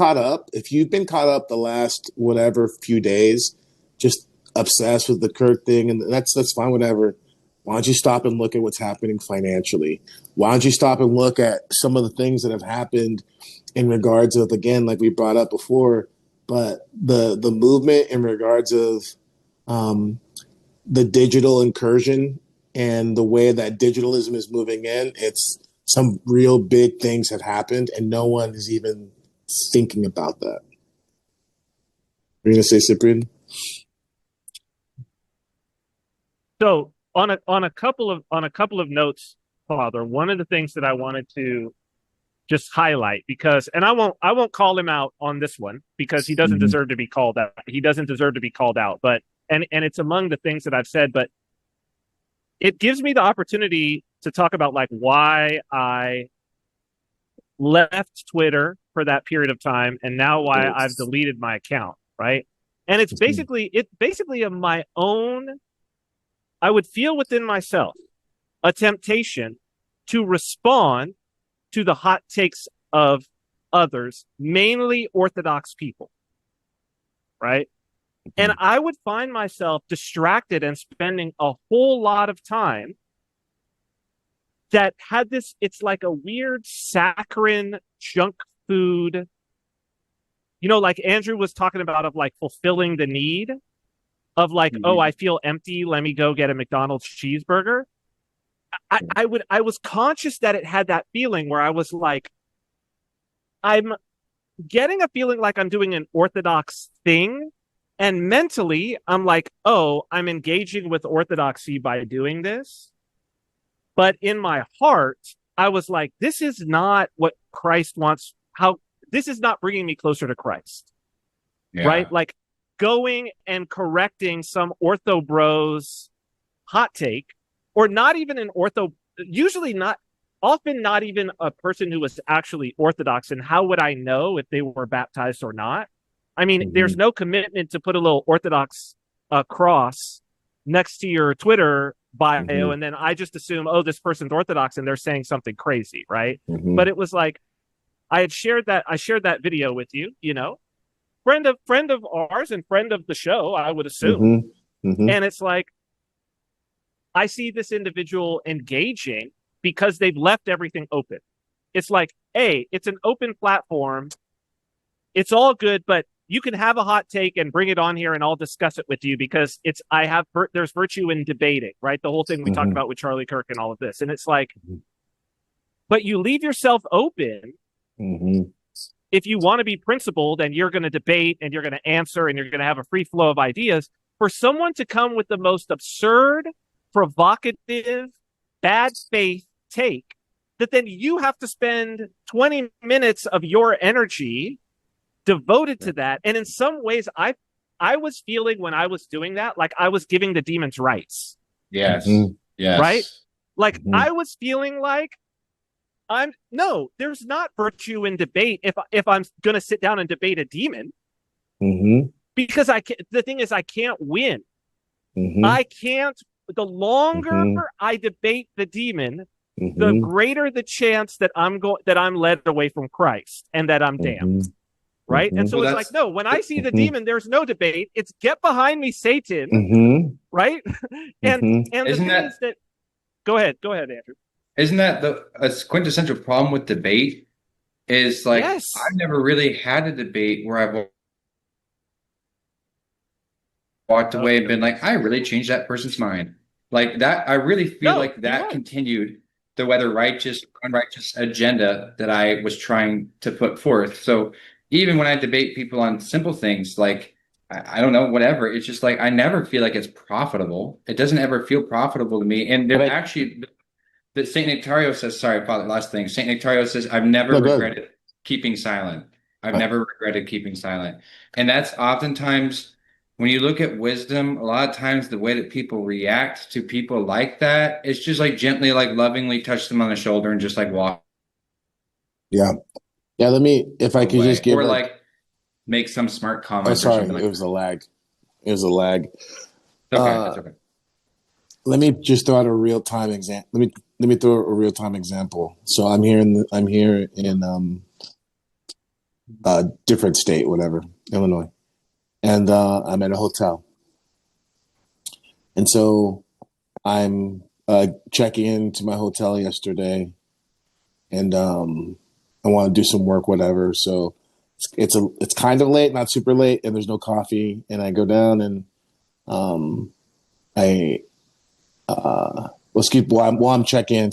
been caught up the last whatever few days, just obsessed with the Kirk thing, and that's fine, whatever. Why don't you stop and look at what's happening financially? Why don't you stop and look at some of the things that have happened in regards of, again, like we brought up before, but the movement in regards of the digital incursion and the way that digitalism is moving in, it's some real big things have happened and no one is even thinking about that. Are you going to say, Cyprian? So on a couple of notes, Father, one of the things that I wanted to just highlight, because, and I won't call him out on this one because he doesn't deserve to be called out. He doesn't deserve to be called out, but and it's among the things that I've said, but it gives me the opportunity to talk about like why I left Twitter for that period of time and now why I've deleted my account, right? And it's basically of my own, I would feel within myself a temptation to respond to the hot takes of others, mainly Orthodox people, right? And I would find myself distracted and spending a whole lot of time that had this, it's like a weird saccharine junk food, like Andrew was talking about, of like fulfilling the need of like, oh, I feel empty, let me go get a McDonald's cheeseburger. I was conscious that it had that feeling where I was like, I'm getting a feeling like I'm doing an Orthodox thing. And mentally, I'm like, oh, I'm engaging with Orthodoxy by doing this. But in my heart, I was like, this is not what Christ wants. This is not bringing me closer to Christ. Yeah. Right? Like going and correcting some ortho bros hot take, or not even an ortho, often not even a person who was actually Orthodox. And how would I know if they were baptized or not? I mean, there's no commitment to put a little Orthodox cross next to your Twitter bio, and then I just assume, oh, this person's Orthodox and they're saying something crazy, right? But it was like, I shared that video with you, friend of ours and friend of the show, I would assume. And it's like, I see this individual engaging because they've left everything open. It's like, hey, it's an open platform. It's all good, but you can have a hot take and bring it on here and I'll discuss it with you because there's virtue in debating, right? The whole thing we talked about with Charlie Kirk and all of this. And it's like, but you leave yourself open. If you want to be principled and you're going to debate and you're going to answer and you're going to have a free flow of ideas, for someone to come with the most absurd, provocative, bad faith take, that then you have to spend 20 minutes of your energy devoted to that. And in some ways, I was feeling when I was doing that, like I was giving the demons rights. Yes. Yes. Right? Like I was feeling like there's not virtue in debate if I'm going to sit down and debate a demon. Because the thing is, I can't win. I can't, the longer I debate the demon, the greater the chance that I'm led away from Christ and that I'm damned. Right. And so it's like, no, when I see the demon, there's no debate. It's get behind me, Satan. Right. And the thing is that, go ahead, Andrew. Isn't that a quintessential problem with debate? Is like, yes. I've never really had a debate where I've walked away and been like, I really changed that person's mind. Like that, I really feel like that continued the whether righteous or unrighteous agenda that I was trying to put forth. So even when I debate people on simple things like I don't know, whatever. It's just like I never feel like it's profitable. It doesn't ever feel profitable to me. And But there actually, but Saint Nectario says, sorry, Father, last thing. Saint Nectario says, I've never no, good. regretted keeping silent. I've Right. never regretted keeping silent. And that's oftentimes when you look at wisdom, a lot of times the way that people react to people like that, it's just like gently, like lovingly touch them on the shoulder and just like walk Yeah. Yeah. If I could just away. give Or like, like make some smart oh, comment or sorry, something it like was a lag. It was a lag. that. Okay, Uh, that's okay. Let me just throw out a real time example. Let me throw a real time example. So I'm here in a different state, whatever, Illinois, and I'm at a hotel, and so I'm checking into my hotel yesterday, and I want to do some work, whatever. So it's kind of late, not super late, and there's no coffee, and I go down and I while I'm checking in,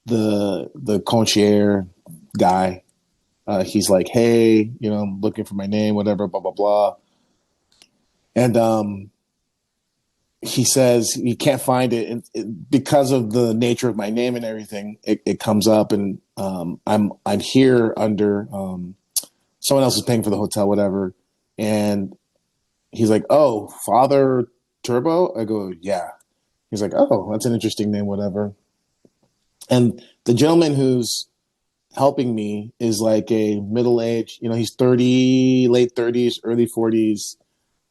the concierge guy, he's like, hey, I'm looking for my name, whatever, blah blah blah, and he says he can't find it, and because of the nature of my name and everything, it comes up, and I'm here under someone else is paying for the hotel, whatever, and he's like, oh, Father Turbo. I go, yeah. He's like, oh, that's an interesting name, whatever. And the gentleman who's helping me is like a middle age, he's 30, late 30s, early 40s,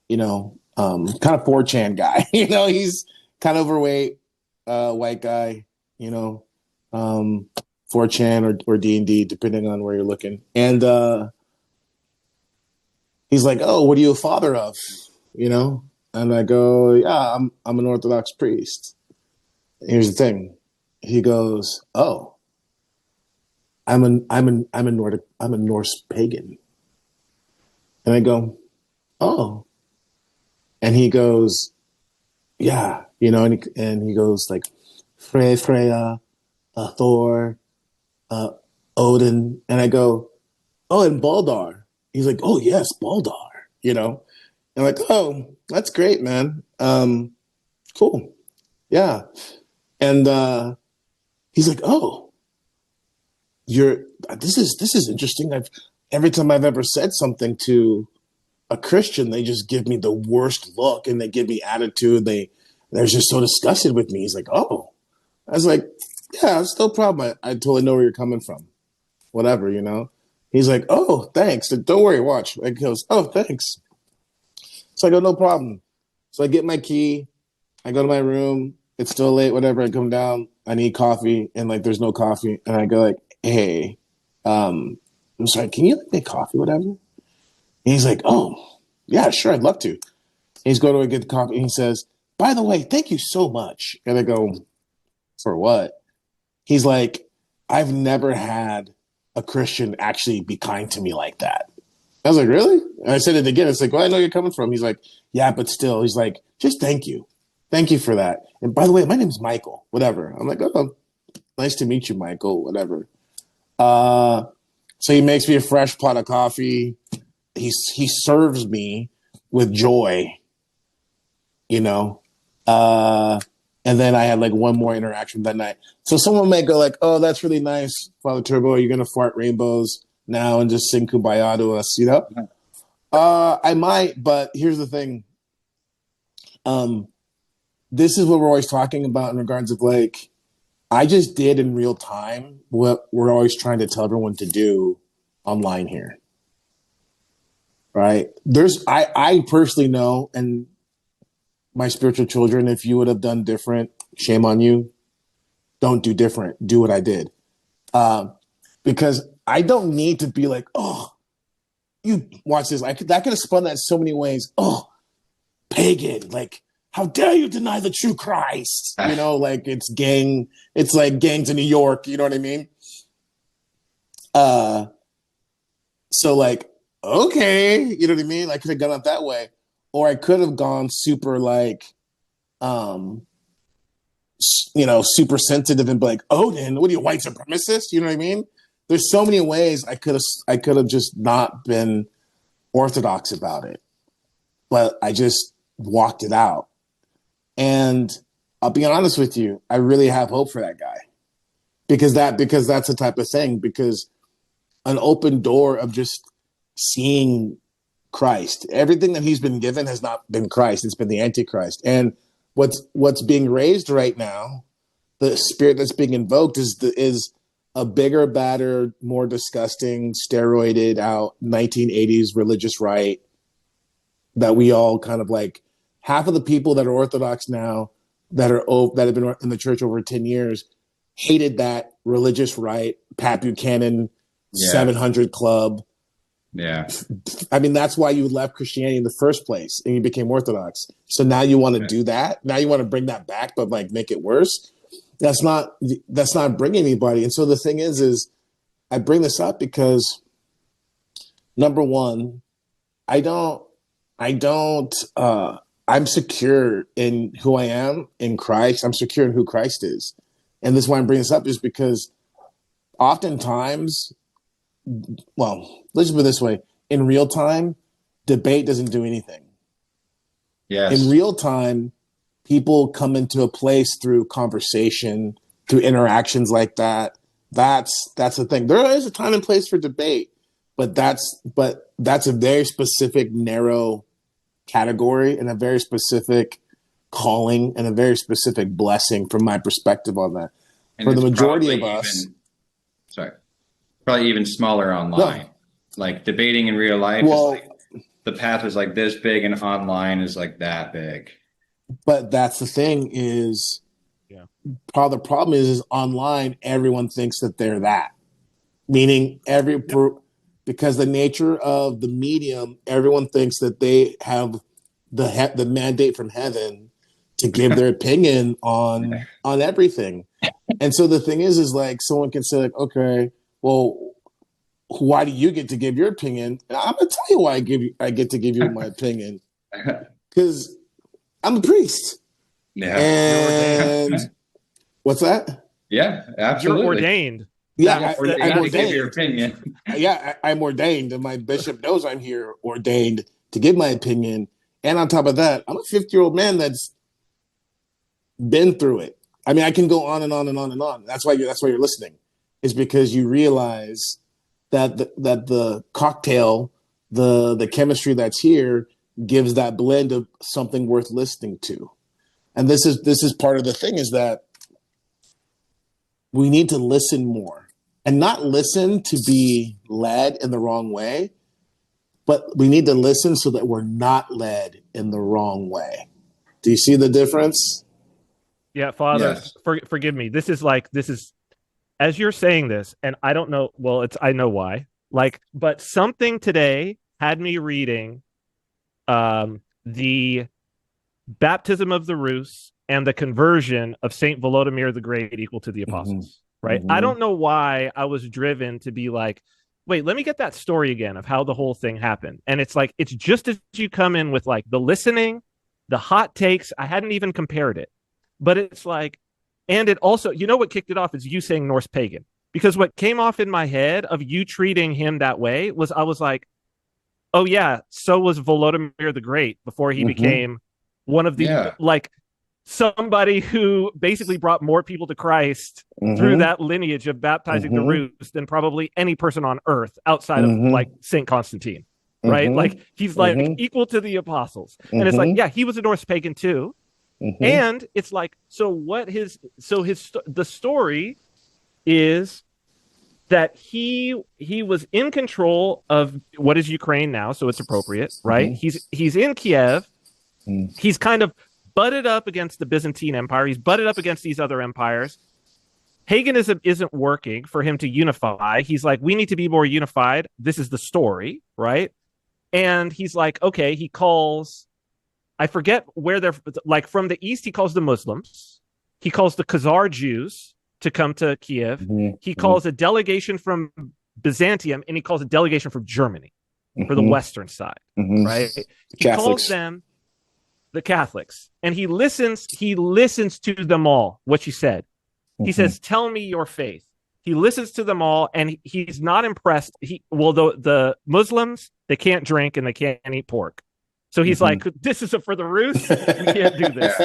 kind of 4chan guy. He's kind of overweight, white guy, 4chan or D&D, depending on where you're looking. And he's like, oh, what are you a father of? And I go, yeah, I'm an Orthodox priest. Here's the thing. He goes, oh, I'm a Norse pagan. And I go, oh. And he goes, yeah, and he goes like, Freya, Thor, Odin. And I go, oh, and Baldar. He's like, oh, yes, Baldar, And I'm like, oh, that's great, man. Cool. Yeah. And he's like, oh, this is interesting. Every time I've ever said something to a Christian, they just give me the worst look and they give me attitude. They're just so disgusted with me. He's like, oh. I was like, yeah, it's no problem. I totally know where you're coming from. Whatever, He's like, oh, thanks. Don't worry, watch. He goes, oh, thanks. So I go, no problem. So I get my key. I go to my room. It's still late, whatever. I come down. I need coffee. And like, there's no coffee. And I go like, hey, I'm sorry, can you make coffee, whatever? And he's like, oh, yeah, sure. I'd love to. And he's going to get the coffee. And he says, by the way, thank you so much. And I go, for what? He's like, I've never had a Christian actually be kind to me like that. I was like, really? And I said it again. It's like, well, I know you're coming from. He's like, yeah, but still. He's like, just thank you. Thank you for that. And by the way, my name's Michael, whatever. I'm like, oh, nice to meet you, Michael, whatever. So he makes me a fresh pot of coffee. He serves me with joy, and then I had like one more interaction that night. So someone may go like, oh, that's really nice, Father Turbo. You're going to fart rainbows now and just sing Kumbaya to us, I might, but here's the thing. This is what we're always talking about in regards of like, I just did in real time what we're always trying to tell everyone to do online here. Right? I personally know, and my spiritual children, if you would have done different, shame on you. Don't do different. Do what I did. Because I don't need to be like, oh, you watch this. I could have spun that so many ways. Oh, pagan. Like, how dare you deny the true Christ? Like it's like gangs in New York. You know what I mean? So like, okay, you know what I mean? I could have gone up that way. Or I could have gone super like, super sensitive and be like, Odin, what are you, white supremacist? You know what I mean? There's so many ways I could have just not been orthodox about it, but I just walked it out. And I'll be honest with you, I really have hope for that guy because that's the type of thing, because an open door of just seeing Christ. Everything that he's been given has not been Christ. It's been the Antichrist. And what's being raised right now, the spirit that's being invoked is a bigger, badder, more disgusting, steroided out 1980s religious right that we all kind of like. Half of the people that are Orthodox now that have been in the church over 10 years hated that religious right, Pat Buchanan, 700 Club. Yeah. I mean, that's why you left Christianity in the first place and you became Orthodox. So now you want to do that. Now you want to bring that back, but like make it worse. That's not bringing anybody. And so the thing is I bring this up because, number one, I'm secure in who I am in Christ. I'm secure in who Christ is. And this is why I'm bringing this up, is because oftentimes, well, let's just put it this way. In real time, debate doesn't do anything. Yes. In real time, people come into a place through conversation, through interactions like that. That's the thing. There is a time and place for debate, but that's a very specific, narrow category and a very specific calling and a very specific blessing from my perspective on that. And for the majority of us, probably even smaller online. No. Like debating in real life, the path is like this big, and online is like that big. But that's the thing is, the problem is online, everyone thinks that they're that. Meaning because the nature of the medium, everyone thinks that they have the mandate from heaven to give their opinion on everything. And so the thing is like someone can say like, okay, well, why do you get to give your opinion? And I'm gonna tell you why I get to give you my opinion. Because I'm a priest. Yeah. And what's that? Yeah, absolutely. You're ordained. Yeah, I'm ordained. Give your opinion. Yeah, I'm ordained, and my bishop knows I'm here ordained to give my opinion. And on top of that, I'm a 50-year-old man that's been through it. I mean, I can go on and on and on and on. That's why you're listening, is because you realize that the cocktail, the chemistry that's here gives that blend of something worth listening to. And this is part of the thing, is that we need to listen more, and not listen to be led in the wrong way, but we need to listen so that we're not led in the wrong way. Do you see the difference? Yeah, Father, yes. Forgive me. This is as you're saying this, and I don't know, well, I know why. But something today had me reading the baptism of the Rus and the conversion of Saint Volodymyr the Great equal to the apostles, right? I don't know why I was driven to be like, wait, let me get that story again of how the whole thing happened. And it's like, it's just as you come in with like the listening, the hot takes, I hadn't even compared it. But it's like, and it also, you know what kicked it off is you saying Norse pagan. Because what came off in my head of you treating him that way was, I was like, oh yeah, so was Volodymyr the Great before he became one of the, like, somebody who basically brought more people to Christ through that lineage of baptizing the Rus than probably any person on earth outside of like Saint Constantine, right? Like he's like equal to the apostles. And it's like, yeah, he was a Norse pagan too. And it's like, the story is that he was in control of what is Ukraine now, so it's appropriate, right? He's in Kiev. He's kind of butted up against the Byzantine Empire. He's butted up against these other empires. Paganism isn't working for him to unify. He's like, we need to be more unified. This is the story, right? And he's like, okay, he calls, I forget where they're, like from the east, he calls the Muslims. He calls the Khazar Jews to come to Kiev. He calls a delegation from Byzantium, and he calls a delegation from Germany for the Western side, right? He calls them the Catholics, and he listens to them all, what you said. He says, tell me your faith. He listens to them all, and he's not impressed. The Muslims, They can't drink and they can't eat pork. So he's like, this isn't for the Rus. We can't do this.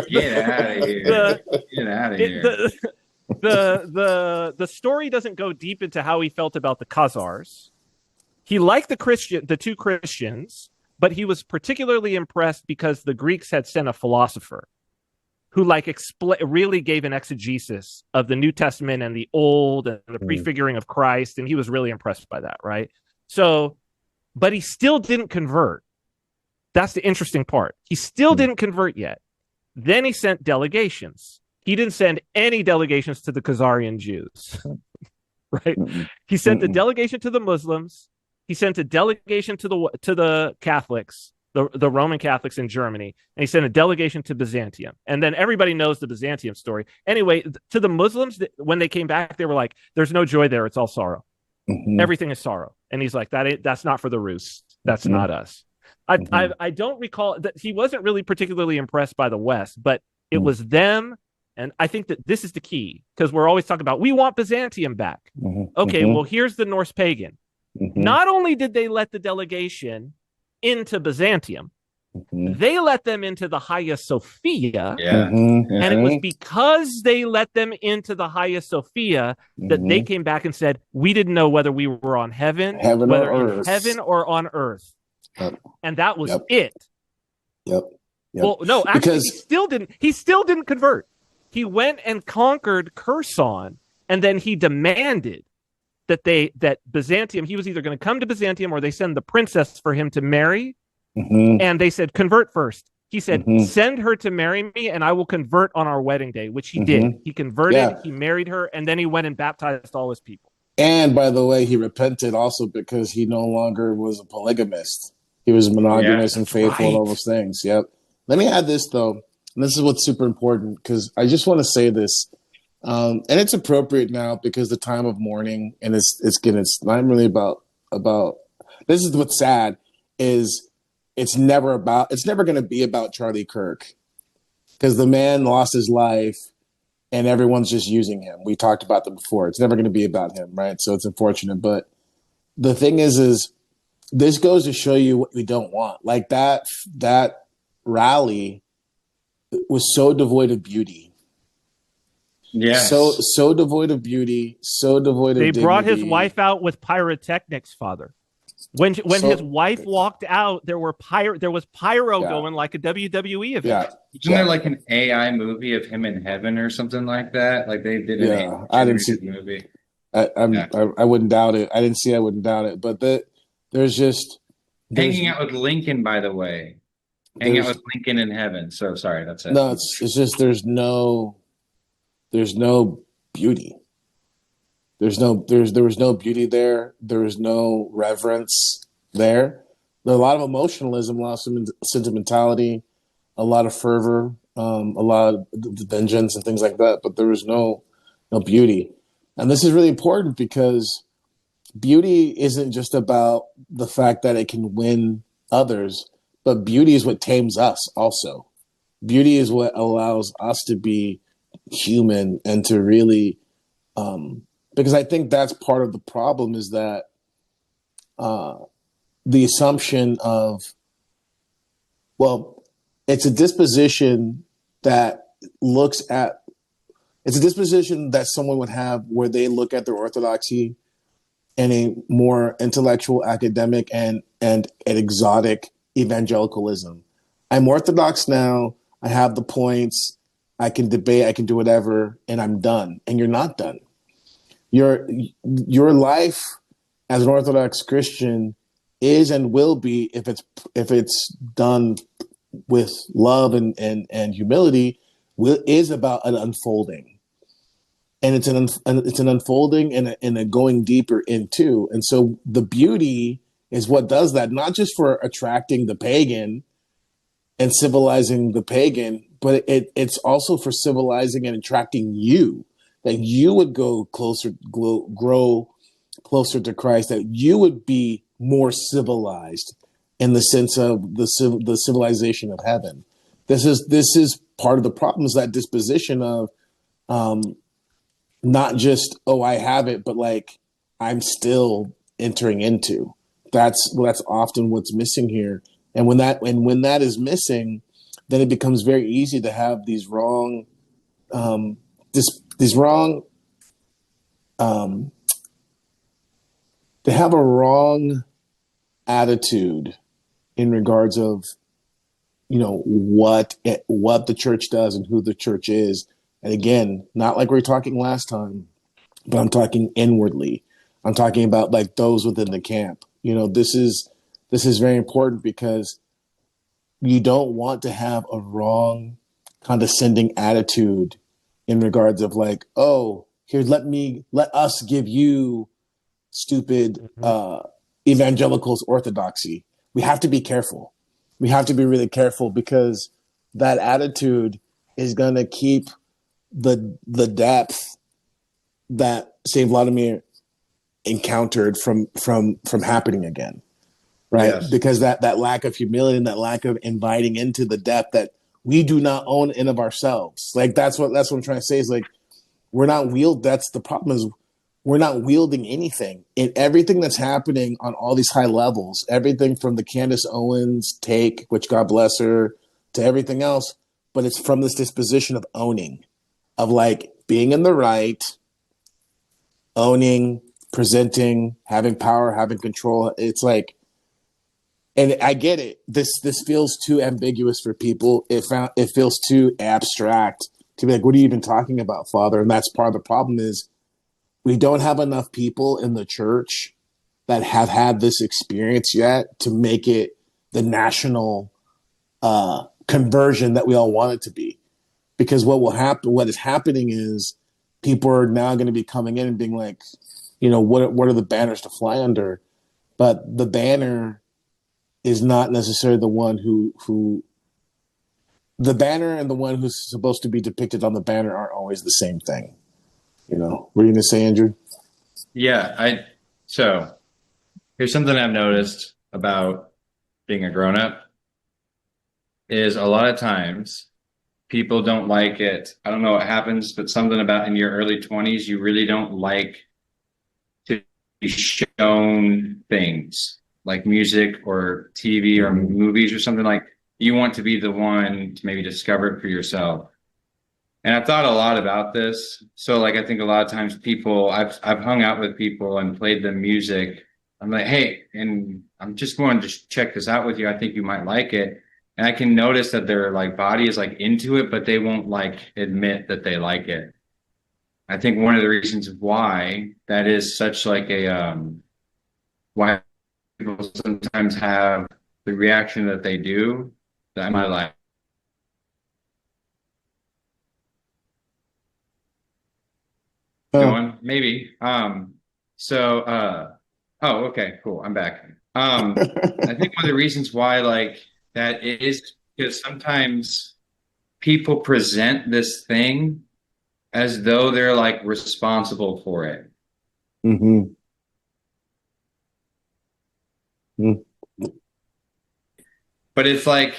Get out of here. Get out of here. The story doesn't go deep into how he felt about the Khazars. He liked the two Christians, but he was particularly impressed because the Greeks had sent a philosopher who really gave an exegesis of the New Testament and the Old and the prefiguring of Christ, and he was really impressed by that, right? So, but he still didn't convert. That's the interesting part. He still didn't convert yet. Then he sent delegations. He didn't send any delegations to the Khazarian Jews, right? He sent a delegation to the Muslims. He sent a delegation to the Catholics, the Roman Catholics in Germany, and he sent a delegation to Byzantium. And then everybody knows the Byzantium story. Anyway, to the Muslims, when they came back, they were like, "There's no joy there. It's all sorrow. Everything is sorrow." And he's like, "That's not for the Rus. That's not us." I don't recall that he wasn't really particularly impressed by the West, but it was them. And I think that this is the key, because we're always talking about, we want Byzantium back. Okay, well, here's the Norse pagan. Not only did they let the delegation into Byzantium, they let them into the Hagia Sophia. And it was because they let them into the Hagia Sophia that they came back and said, we didn't know whether we were on heaven or on earth. And that was it. Well, no, actually, because he still didn't convert. He went and conquered Kherson, and then he demanded that Byzantium, he was either going to come to Byzantium or they send the princess for him to marry. And they said, convert first. He said, send her to marry me and I will convert on our wedding day, which he did. He converted, he married her, and then he went and baptized all his people. And by the way, he repented also because he no longer was a polygamist. He was monogamous and faithful and all those things. Yep. Let me add this, though. And this is what's super important, because I just want to say this. And it's appropriate now because the time of mourning, and it's not really about this is what's sad, is it's never going to be about Charlie Kirk, because the man lost his life and everyone's just using him. We talked about that before. It's never going to be about him, right? So it's unfortunate. But the thing is this goes to show you what we don't want. Like that rally was so devoid of beauty. Yes. So devoid of beauty, so devoid of dignity. They brought his wife out with pyrotechnics, Father. When his wife walked out, there was pyro going like a WWE event. Yeah. Isn't there like an AI movie of him in heaven or something like that? Like they did an I didn't see movie. I wouldn't doubt it. I didn't see. I wouldn't doubt it. But there's Hanging out with Lincoln, by the way. Hanging out with Lincoln in heaven. So sorry, that's it. No, it's just there's no beauty. There was no beauty there. There was no reverence there. There was a lot of emotionalism, a lot of sentimentality, a lot of fervor, a lot of vengeance and things like that. But there was no beauty. And this is really important because beauty isn't just about the fact that it can win others, but beauty is what tames us also. Beauty is what allows us to be human and to really, because I think that's part of the problem, is that the assumption of, well, it's a disposition that someone would have where they look at their orthodoxy in a more intellectual, academic, and an exotic evangelicalism. I'm Orthodox now. I have the points. I can debate. I can do whatever, and I'm done. And you're not done. Your life as an Orthodox Christian is and will be, if it's done with love and humility, is about an unfolding. And it's an unfolding and a going deeper into. And so the beauty is what does that, not just for attracting the pagan and civilizing the pagan, but it's also for civilizing and attracting you, that you would grow closer to Christ, that you would be more civilized in the sense of the civilization of heaven. This is part of the problem, is that disposition of not just, oh, I have it, but like I'm still entering into. That's often what's missing here. And when that is missing, then it becomes very easy to have these wrong, to have a wrong attitude in regards of, what the church does and who the church is. And again, not like we were talking last time, but I'm talking inwardly. I'm talking about like those within the camp. This is very important because you don't want to have a wrong, condescending attitude in regards of like, oh, here, let us give you stupid evangelicals orthodoxy. We have to be careful. We have to be really careful because that attitude is going to keep the depth that St. Vladimir encountered from happening again, right? Yes. Because that lack of humility and that lack of inviting into the depth that we do not own in of ourselves. Like that's what I'm trying to say is like that's the problem is we're not wielding anything in everything that's happening on all these high levels, everything from the Candace Owens take, which God bless her, to everything else. But it's from this disposition of owning, of like being in the right, owning, presenting, having power, having control. It's like, and I get it. This feels too ambiguous for people. It feels too abstract to be like, what are you even talking about, Father? And that's part of the problem is we don't have enough people in the church that have had this experience yet to make it the national conversion that we all want it to be. Because what is happening is people are now going to be coming in and being like, what are the banners to fly under? But the banner is not necessarily the one who the banner and the one who's supposed to be depicted on the banner aren't always the same thing. What are you going to say, Andrew? Yeah, so here's something I've noticed about being a grown-up is a lot of times people don't like it. I don't know what happens, but something about in your early 20s, you really don't like to be shown things like music or TV or movies or something. Like you want to be the one to maybe discover it for yourself. And I've thought a lot about this. So like, I think a lot of times I've hung out with people and played them music. I'm like, hey, and I'm just going to check this out with you. I think you might like it. And I can notice that their like body is like into it, but they won't like admit that they like it. I think one of the reasons why that is such like why people sometimes have the reaction that they do that I might like. Going maybe okay, cool, I'm back. I think one of the reasons why like that is because sometimes people present this thing as though they're like responsible for it. Mm-hmm. But it's like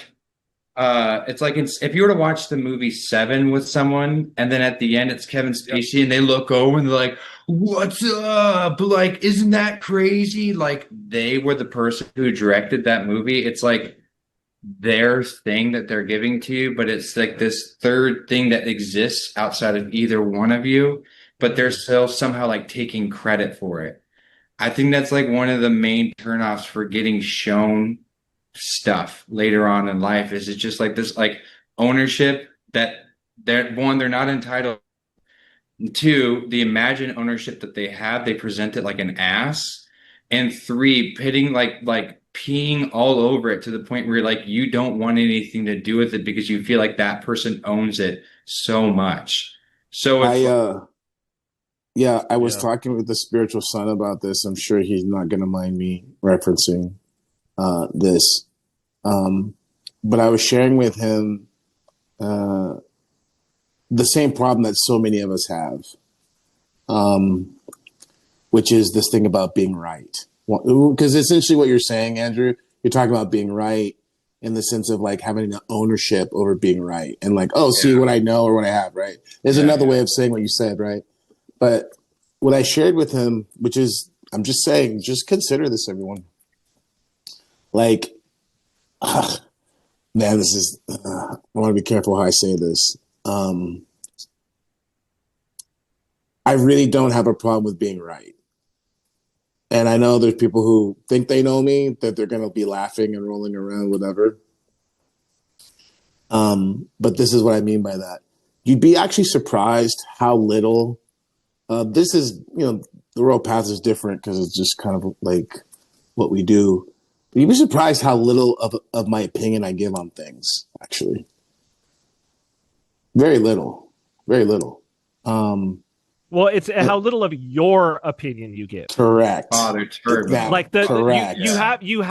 if you were to watch the movie Seven with someone, and then at the end it's Kevin Spacey, and they look over and they're like, "What's up?" Like, isn't that crazy? Like, they were the person who directed that movie. It's like their thing that they're giving to you, but it's like this third thing that exists outside of either one of you, but they're still somehow like taking credit for it. I think that's like one of the main turnoffs for getting shown stuff later on in life is it's just like this like ownership that they're not entitled to. The imagined ownership that they have, they present it like an ass. And three, pitting like peeing all over it to the point where like you don't want anything to do with it because you feel like that person owns it so much. So it's I was talking with the spiritual son about this. I'm sure he's not going to mind me referencing this. But I was sharing with him the same problem that so many of us have, which is this thing about being right. Because essentially what you're saying, Andrew, you're talking about being right in the sense of like having an ownership over being right. And like, see what I know or what I have, right? There's another way of saying what you said, right? But what I shared with him, which is I'm just saying, just consider this, everyone. Like, man, this is, I want to be careful how I say this. I really don't have a problem with being right. And I know there's people who think they know me, that they're going to be laughing and rolling around, whatever. But this is what I mean by that. You'd be actually surprised how little, this is, the royal path is different because it's just kind of like what we do. But you'd be surprised how little of my opinion I give on things, actually. Very little. Very little. Well, it's how little of your opinion you give. Correct. Father Turbo. Exactly. Like Correct. you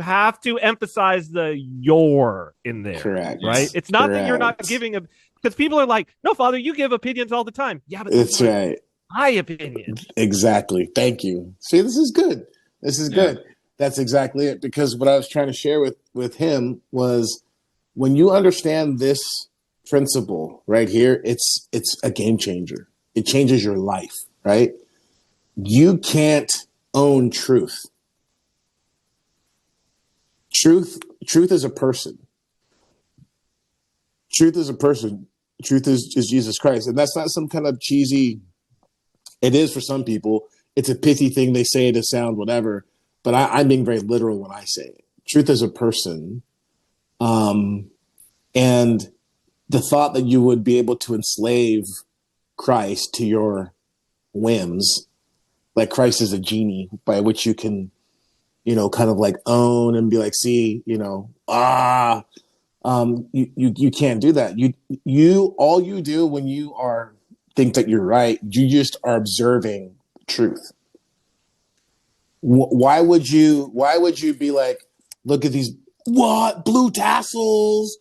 have to emphasize the your in there. Correct. Right? It's not that you're not Correct. giving a, because people are like, no, Father, you give opinions all the time. Yeah, but That's right. my opinion. Exactly. Thank you. See, this is good. This is good. That's exactly it. Because what I was trying to share with him was, when you understand this principle right here, it's a game changer. It changes your life, right? You can't own truth. Truth is a person. Truth is a person. Truth is Jesus Christ. And that's not some kind of cheesy, it is for some people. It's a pithy thing they say to sound whatever. But I'm being very literal when I say it. Truth is a person. And the thought that you would be able to enslave Christ to your whims, like Christ is a genie by which you can, kind of like own and be like, see, you can't do that. You all you do when you think that you're right, you just are observing truth. Why would you be like, look at these, blue tassels,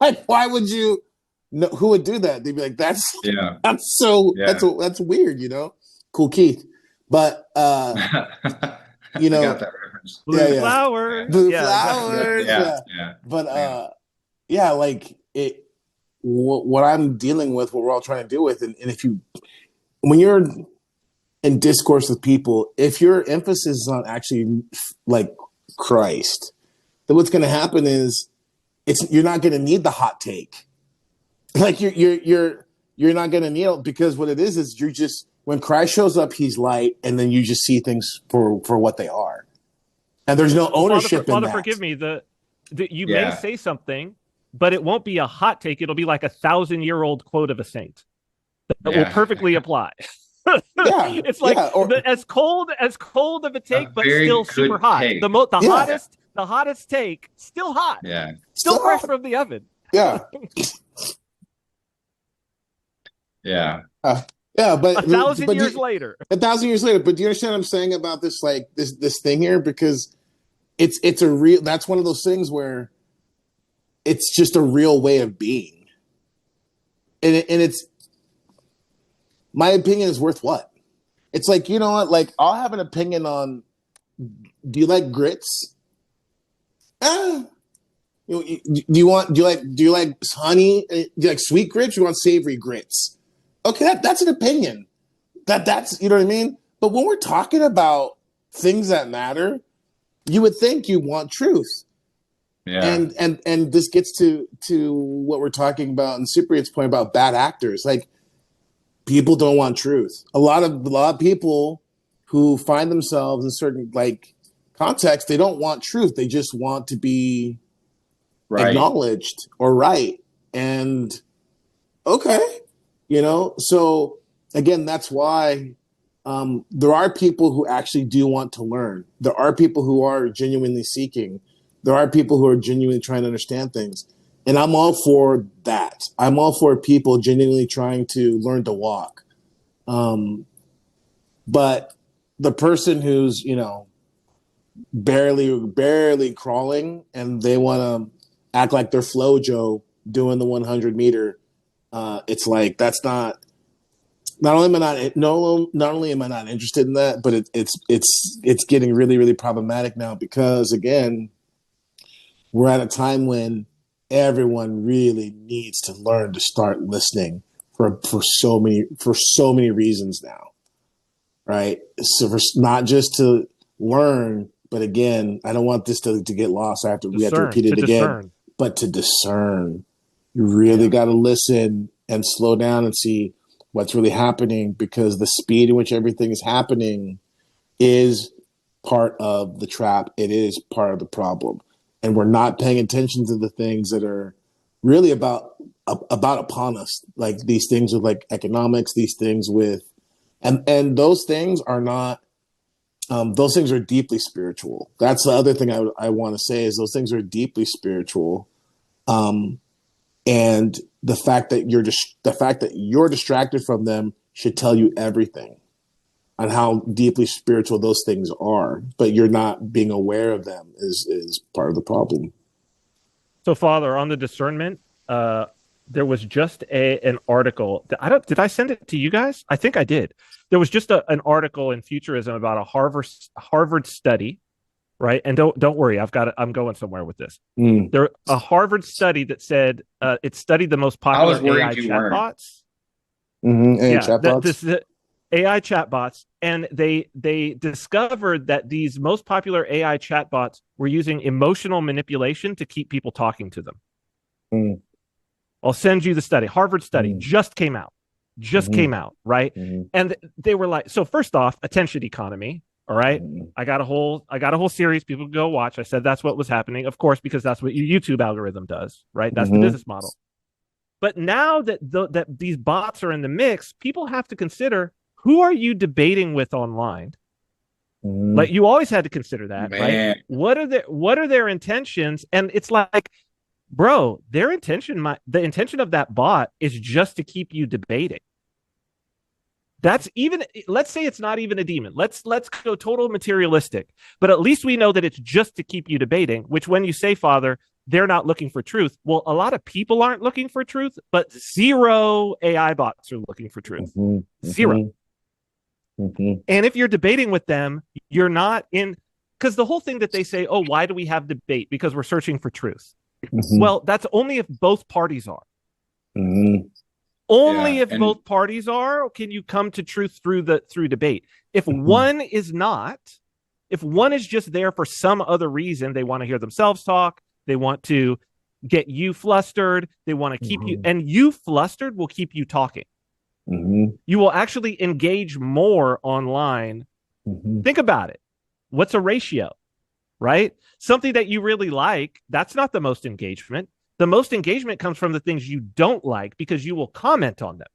like, why would you? No, who would do that? They'd be like, that's weird, Cool Keith. But I got that reference. Blue flowers. Blue Exactly. flowers. Yeah. But like it, what I'm dealing with, what we're all trying to deal with, and when you're in discourse with people, if your emphasis is on actually like Christ, then what's going to happen is you're not going to need the hot take. Like you're not going to need it, because what it is you're just, when Christ shows up, he's light, and then you just see things for what they are. And there's no ownership in that. Father, forgive me. You may say something, but it won't be a hot take. It'll be like 1,000-year-old quote of a saint that will perfectly apply. It's like as cold of a take, but still super hot. Take. The hottest take, still hot. Yeah. Still fresh from the oven. Yeah. Yeah. But 1,000 years later. 1,000 years later. But do you understand what I'm saying about this, like this thing here? Because it's a real, that's one of those things where it's just a real way of being. And it's, my opinion is worth what? It's like, you know what? Like, I'll have an opinion on, do you like grits? Do you like honey? Do you like sweet grits? You want savory grits? Okay, that's an opinion. That's, you know what I mean? But when we're talking about things that matter, you would think you want truth. Yeah. And this gets to what we're talking about in Cyprian's point about bad actors. Like, people don't want truth. A lot of people who find themselves in certain like contexts, they don't want truth. They just want to be acknowledged or right. And okay, so again, that's why there are people who actually do want to learn. There are people who are genuinely seeking. There are people who are genuinely trying to understand things. And I'm all for that. I'm all for people genuinely trying to learn to walk. But the person who's, barely crawling and they want to act like they're Flojo doing the 100 meter, it's like, that's not only am I not interested in that, but it's getting really, really problematic now, because again, we're at a time when everyone really needs to learn to start listening for so many reasons now, right? So for not just to learn, but again, I don't want this to get lost. We have to repeat it again, but to discern. You really got to listen and slow down and see what's really happening, because the speed in which everything is happening is part of the trap. It is part of the problem. And we're not paying attention to the things that are really about upon us, like these things with like economics, these things with, and those things are not, those things are deeply spiritual. That's the other thing I want to say, is those things are deeply spiritual. And the fact that you're distracted from them should tell you everything on how deeply spiritual those things are, but you're not being aware of them is part of the problem. So, Father, on the discernment, there was just an article. Did I send it to you guys? I think I did. There was just an article in Futurism about a Harvard study, right? And don't worry, I'm going somewhere with this. There a Harvard study that said it studied the most popular AI chatbots. Chatbots. AI chatbots, and they discovered that these most popular AI chatbots were using emotional manipulation to keep people talking to them. I'll send you the study. Harvard study just came out. Came out, right? And they were like, so first off, attention economy. All right. I got a whole series people can go watch. I said that's what was happening, of course, because that's what your YouTube algorithm does, right? That's the business model. But now that that these bots are in the mix, people have to consider, who are you debating with online? Like, you always had to consider that, right? What are their intentions? And it's like, bro, the intention of that bot is just to keep you debating. That's even, let's say it's not even a demon. Let's go total materialistic, but at least we know that it's just to keep you debating, which when you say, Father, they're not looking for truth. Well, a lot of people aren't looking for truth, but zero AI bots are looking for truth. Zero. And if you're debating with them, you're not in, because the whole thing that they say, oh, why do we have debate? Because we're searching for truth. Well, that's only if both parties are. Only if both parties are can you come to truth through debate. If one is not, if one is just there for some other reason, they want to hear themselves talk, they want to get you flustered, they want to keep you, and you flustered will keep you talking. You will actually engage more online. Think about it. What's a ratio, right? Something that you really like, that's not the most engagement. The most engagement comes from the things you don't like, because you will comment on them.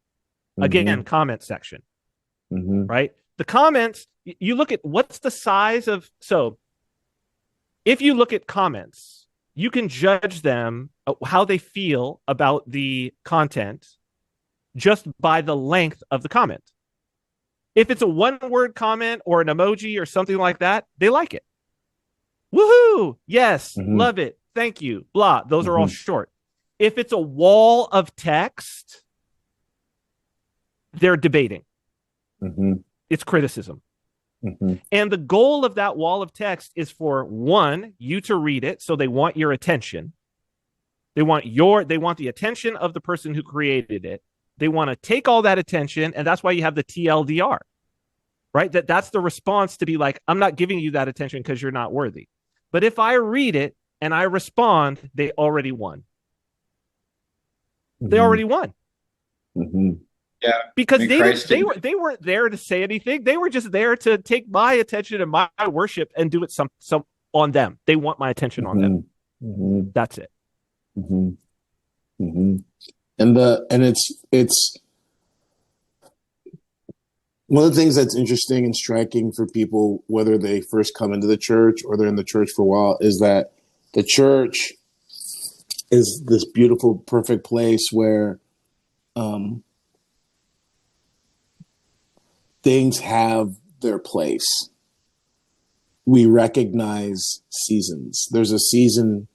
Again, comment section, right? The comments, you look at what's the size of, so if you look at comments, you can judge them, how they feel about the content, just by the length of the comment. If it's a one-word comment or an emoji or something like that, they like it. Woohoo! Yes, love it. Thank you. Blah. Those are all short. If it's a wall of text, they're debating. It's criticism. And the goal of that wall of text is for, one, you to read it, so they want your attention. They want the attention of the person who created it. They want to take all that attention, and that's why you have the TLDR, right? That's the response to be like, I'm not giving you that attention because you're not worthy. But if I read it and I respond, they already won. They already won. Yeah, because they weren't there to say anything. They were just there to take my attention and my worship and do it some on them. They want my attention on them. That's it. And it's one of the things that's interesting and striking for people, whether they first come into the church or they're in the church for a while, is that the church is this beautiful, perfect place where things have their place. We recognize seasons. There's a season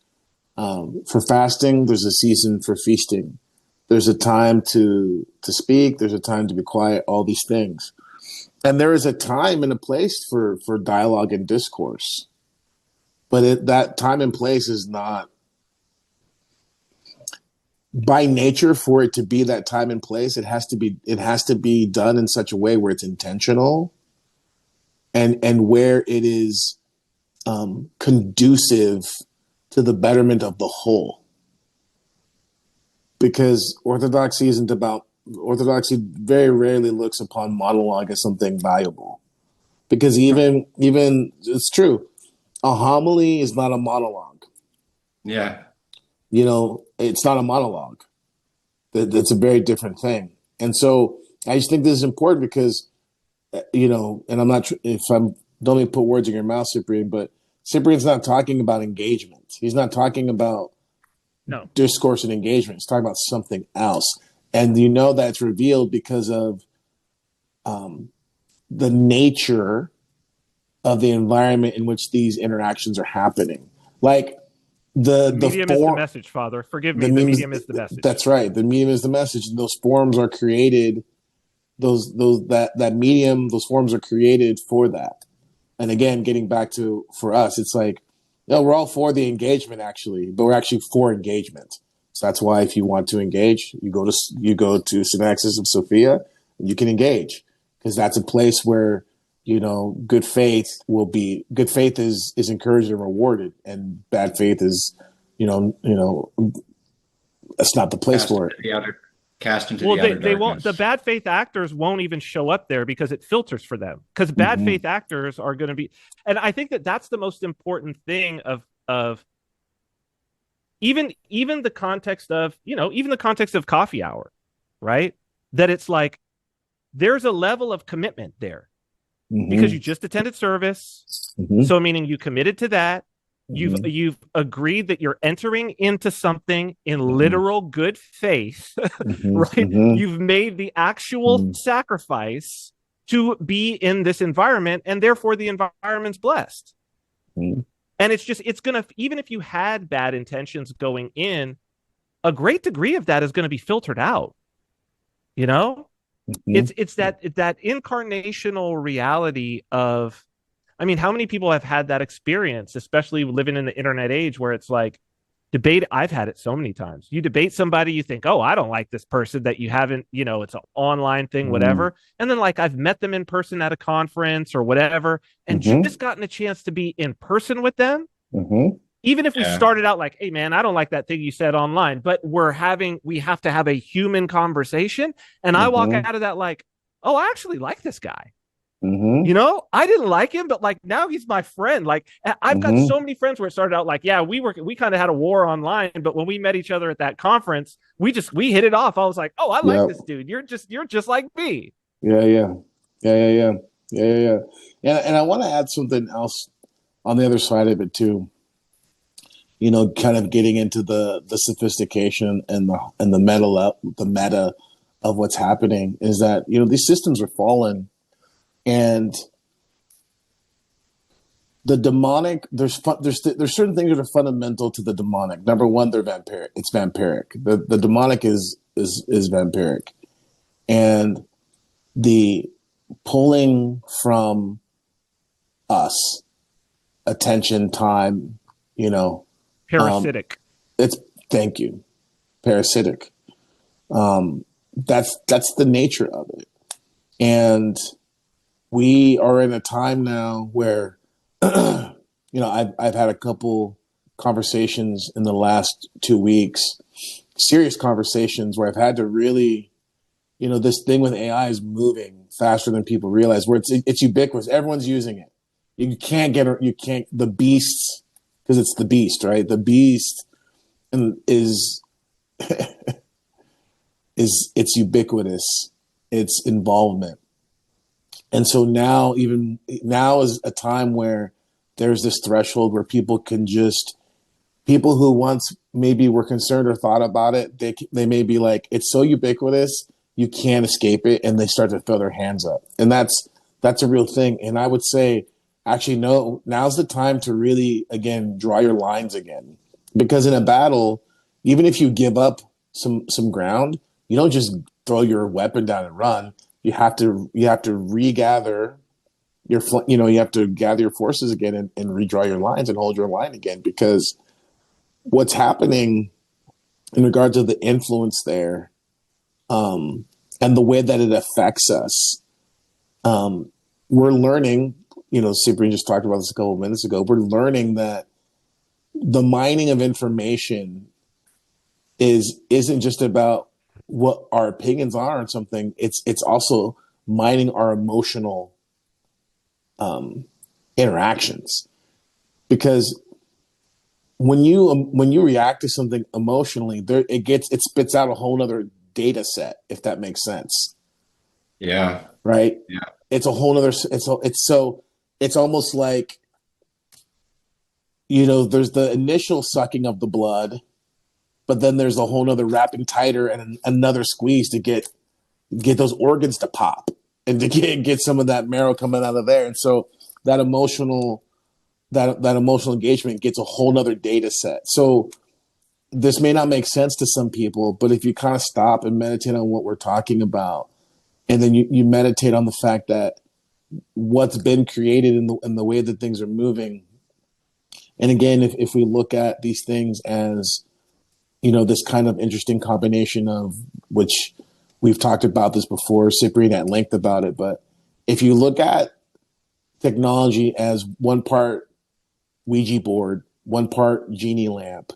for fasting. There's a season for feasting. There's a time to speak. There's a time to be quiet, all these things. And there is a time and a place for dialogue and discourse. But that time and place is not by nature, for it to be that time and place, it has to be done in such a way where it's intentional and where it is conducive to the betterment of the whole. Because orthodoxy very rarely looks upon monologue as something valuable. Because even it's true, a homily is not a monologue. Yeah. It's not a monologue. That's a very different thing. And so I just think this is important because, and I'm not, don't let me put words in your mouth, Cyprian, but Cyprian's not talking about engagement. He's not talking about discourse and engagement. He's talking about something else. And that's revealed because of the nature of the environment in which these interactions are happening. Like the medium is the message, Father. Forgive me. The medium is the message. That's right. The medium is the message. And those forms are created. That medium, those forms are created for that. And again, getting back to, for us, it's like, we're all for the engagement actually, but we're actually for engagement. So that's why if you want to engage, you go to Synaxis of Sophia, and you can engage, because that's a place where good faith is encouraged and rewarded, and bad faith is that's not the place for it. Cast into the outer darkness. They won't. The bad faith actors won't even show up there because it filters for them. Because bad faith actors are going to be, and I think that's the most important thing of even the context of even the context of coffee hour, right? That it's like there's a level of commitment there because you just attended service, so meaning you committed to that. You've agreed that you're entering into something in literal good faith, right? You've made the actual sacrifice to be in this environment, and therefore the environment's blessed. And it's going to, even if you had bad intentions going in, a great degree of that is going to be filtered out. It's that incarnational reality of, I mean, how many people have had that experience, especially living in the internet age, where it's like debate? I've had it so many times. You debate somebody, you think, oh, I don't like this person, that you haven't, it's an online thing, whatever. And then like I've met them in person at a conference or whatever, and just gotten a chance to be in person with them. Even if we started out like, hey man, I don't like that thing you said online, but we have to have a human conversation. And I walk out of that like, oh, I actually like this guy. I didn't like him, but like now he's my friend. Like I've got so many friends where it started out like, yeah, we kind of had a war online, but when we met each other at that conference, we hit it off. I was like, oh, I like this dude. You're just like me. Yeah. And I want to add something else on the other side of it too. Kind of getting into the sophistication and the meta of what's happening is that these systems are fallen. And the demonic, there's certain things that are fundamental to the demonic. Number one, they're vampiric. It's vampiric. The demonic is vampiric, and the pulling from us attention, time, parasitic. Thank you, parasitic. That's the nature of it, and we are in a time now where, I've had a couple conversations in the last 2 weeks, serious conversations where I've had to really, this thing with AI is moving faster than people realize, where it's ubiquitous. Everyone's using it. The beasts, because it's the beast, right? The beast is it's ubiquitous, its involvement. And so now is a time where there's this threshold where people who once maybe were concerned or thought about it, they may be like, it's so ubiquitous, you can't escape it. And they start to throw their hands up. And that's a real thing. And I would say, actually, no, now's the time to really, again, draw your lines again. Because in a battle, even if you give up some ground, you don't just throw your weapon down and run. You have to regather you have to gather your forces again and redraw your lines and hold your line again, because what's happening in regards to the influence there, and the way that it affects us. We're learning, Cyprian just talked about this a couple of minutes ago. We're learning that the mining of information isn't just about what our opinions are on something. It's also mining our emotional interactions, because when you react to something emotionally, it spits out a whole other data set, if that makes sense. Yeah. Right. Yeah. It's a whole other. It's almost like, there's the initial sucking of the blood, but then there's a whole other wrapping tighter and another squeeze to get those organs to pop and to get some of that marrow coming out of there. And so that emotional engagement gets a whole nother data set. So this may not make sense to some people, but if you kind of stop and meditate on what we're talking about, and then you meditate on the fact that what's been created in the way that things are moving. And again, if we look at these things as, this kind of interesting combination of, which we've talked about this before, Cyprian at length about it, but if you look at technology as one part Ouija board, one part genie lamp,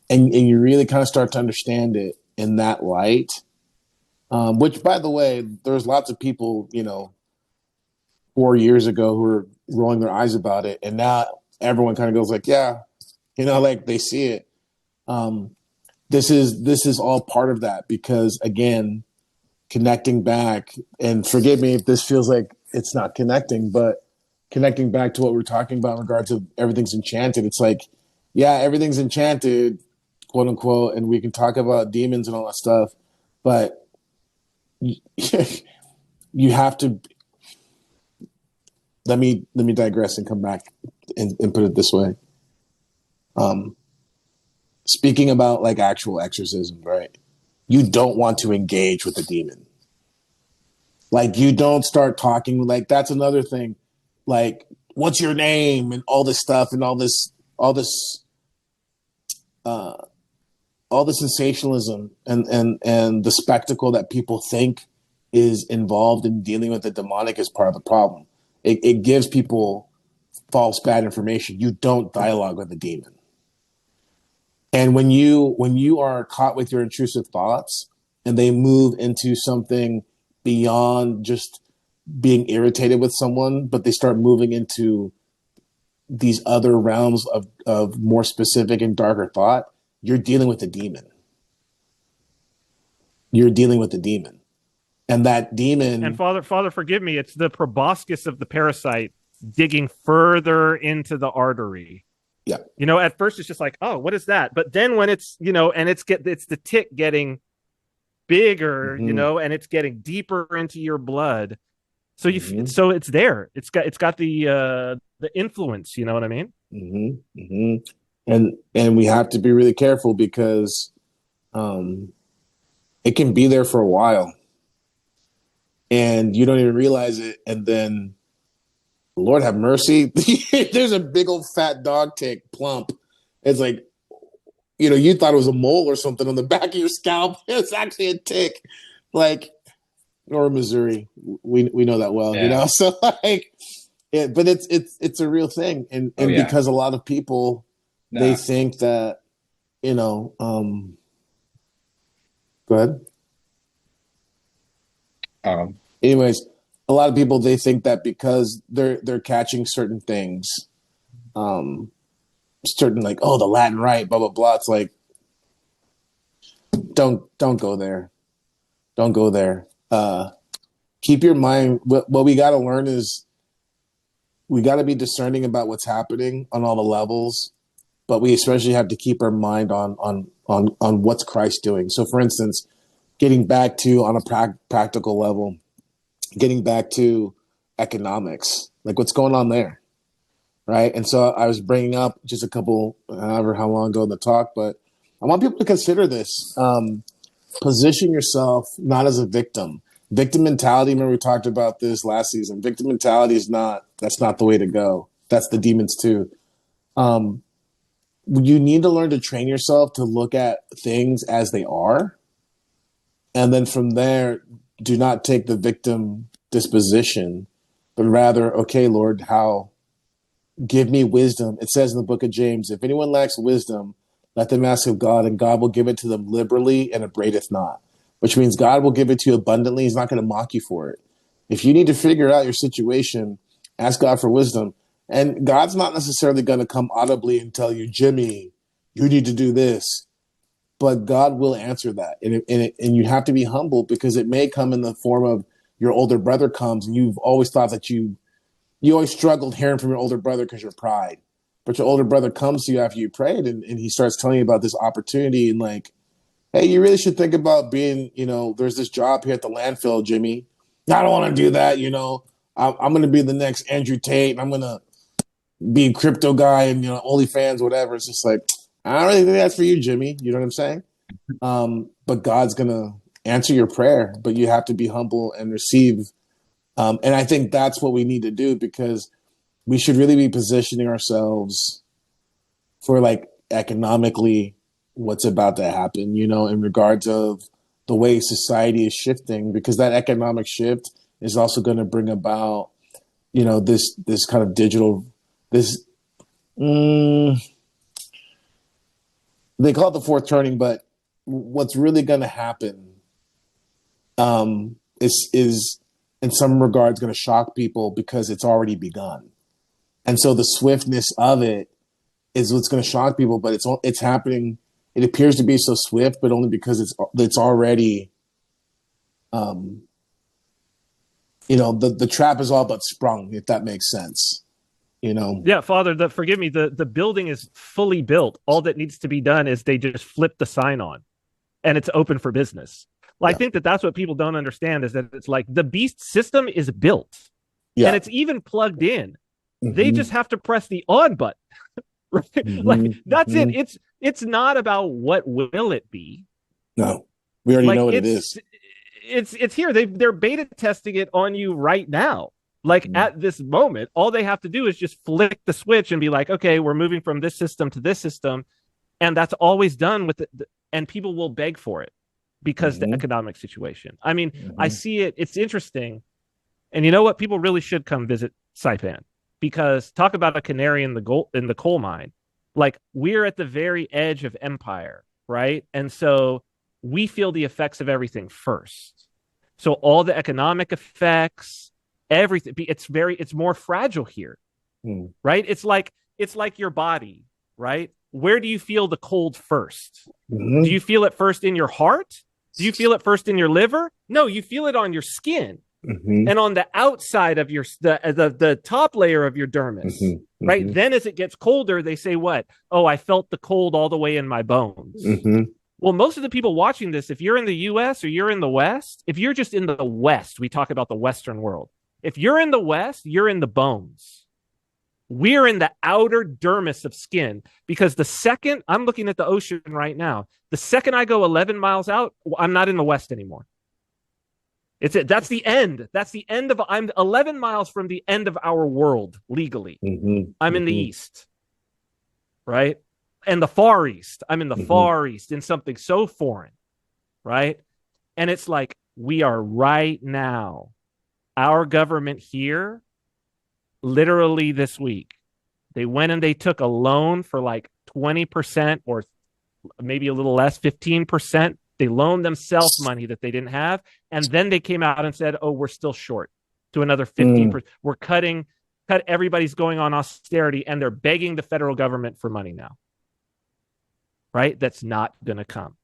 and you really kind of start to understand it in that light, which, by the way, there's lots of people, 4 years ago who were rolling their eyes about it, and now everyone kind of goes like, yeah, like they see it. This is all part of that, because again, connecting back, and forgive me if this feels like it's not connecting, but connecting back to what we're talking about in regards to everything's enchanted. It's like, yeah, everything's enchanted, quote unquote, and we can talk about demons and all that stuff, but you have to. Let me digress and come back and put it this way. Speaking about like actual exorcism, right? You don't want to engage with the demon. Like, you don't start talking, like, that's another thing. Like, what's your name and all this stuff and all this sensationalism and the spectacle that people think is involved in dealing with the demonic is part of the problem. It gives people false bad information. You don't dialogue with the demon. And when you are caught with your intrusive thoughts and they move into something beyond just being irritated with someone, but they start moving into these other realms of more specific and darker thought, you're dealing with a demon. You're dealing with the demon. And that demon... And Father, forgive me, it's the proboscis of the parasite digging further into the artery. Yeah. At first it's just like, oh, what is that? But then when it's, and it's the tick getting bigger, and it's getting deeper into your blood. So so it's there. It's got the influence, you know what I mean? Mm-hmm. Mm-hmm. And we have to be really careful, because it can be there for a while and you don't even realize it, and then, Lord have mercy, there's a big old fat dog tick, plump. It's like, you thought it was a mole or something on the back of your scalp. It's actually a tick. Like, or Missouri, we know that well, Yeah. So like, but it's a real thing, and because a lot of people they think that, go ahead. Anyways, a lot of people, they think that because they're catching certain things, certain, like, oh, the Latin rite, blah blah blah. It's like, don't go there. Don't go there. Keep your mind. What we got to learn is we got to be discerning about what's happening on all the levels, but we especially have to keep our mind on what's Christ doing. So, for instance, getting back to, on a practical level, getting back to economics, like what's going on there, right? And so I was bringing up just a couple, however how long ago in the talk, but I want people to consider this. Position yourself not as a victim. Victim mentality, remember we talked about this last season. Victim mentality that's not the way to go. That's the demons too. you need to learn to train yourself to look at things as they are. And then from there, do not take the victim disposition, but rather, okay, Lord, give me wisdom. It says in the book of James, if anyone lacks wisdom, let them ask of God, and God will give it to them liberally and upbraideth not, which means God will give it to you abundantly. He's not going to mock you for it. If you need to figure out your situation, ask God for wisdom. And God's not necessarily going to come audibly and tell you, Jimmy, you need to do this. But God will answer that. And you have to be humble, because it may come in the form of your older brother comes, and you've always thought that you always struggled hearing from your older brother because your pride. But your older brother comes to you after you prayed, and he starts telling you about this opportunity, and like, hey, you really should think about being, there's this job here at the landfill, Jimmy. I don't want to do that. I'm going to be the next Andrew Tate, and I'm going to be a crypto guy and, OnlyFans, whatever. It's just like, I don't really think that's for you, Jimmy. You know what I'm saying? But God's going to answer your prayer, but you have to be humble and receive. And I think that's what we need to do, because we should really be positioning ourselves for like economically what's about to happen, in regards of the way society is shifting, because that economic shift is also going to bring about, this kind of digital, they call it the fourth turning, but what's really going to happen is in some regards going to shock people, because it's already begun. And so the swiftness of it is what's going to shock people, but it's happening. It appears to be so swift, but only because it's already, the trap is all but sprung, if that makes sense. Yeah, Father, forgive me, the building is fully built. All that needs to be done is they just flip the sign on and it's open for business. Well, yeah. I think that's what people don't understand, is that it's like the beast system is built, and it's even plugged in. Mm-hmm. They just have to press the on button. Right? Mm-hmm. Like that's it. It's not about what will it be. No, we already know what it is. It's here. They're beta testing it on you right now. Like at this moment, all they have to do is just flick the switch and be like, okay, we're moving from this system to this system. And that's always done with it. And people will beg for it because the economic situation. I mean, I see it. It's interesting. And you know what? People really should come visit Saipan, because talk about a canary in the coal mine. Like, we're at the very edge of empire, right? And so we feel the effects of everything first. So all the economic effects, everything, it's more fragile here, right? It's like your body, right? Where do you feel the cold first? Do you feel it first in your heart? Do you feel it first in your liver? No, you feel it on your skin and on the outside of the top layer of your dermis, right? Then as it gets colder, they say what? Oh, I felt the cold all the way in my bones. Well, most of the people watching this, if you're in the US or you're in the West, if you're just in the West, we talk about the Western world. If you're in the West, you're in the bones. We're in the outer dermis of skin, because the second I'm looking at the ocean right now, the second I go 11 miles out, I'm not in the West anymore. That's the end. That's the end of, I'm 11 miles from the end of our world legally. I'm in the East, right? And the Far East. I'm in the Far East, in something so foreign, right? And it's like, we are right now. Our government here, literally this week, they went and they took a loan for like 20% or maybe a little less, 15%. They loaned themselves money that they didn't have. And then they came out and said, oh, we're still short, to another 15%. We're everybody's going on austerity, and they're begging the federal government for money now. Right? That's not going to come.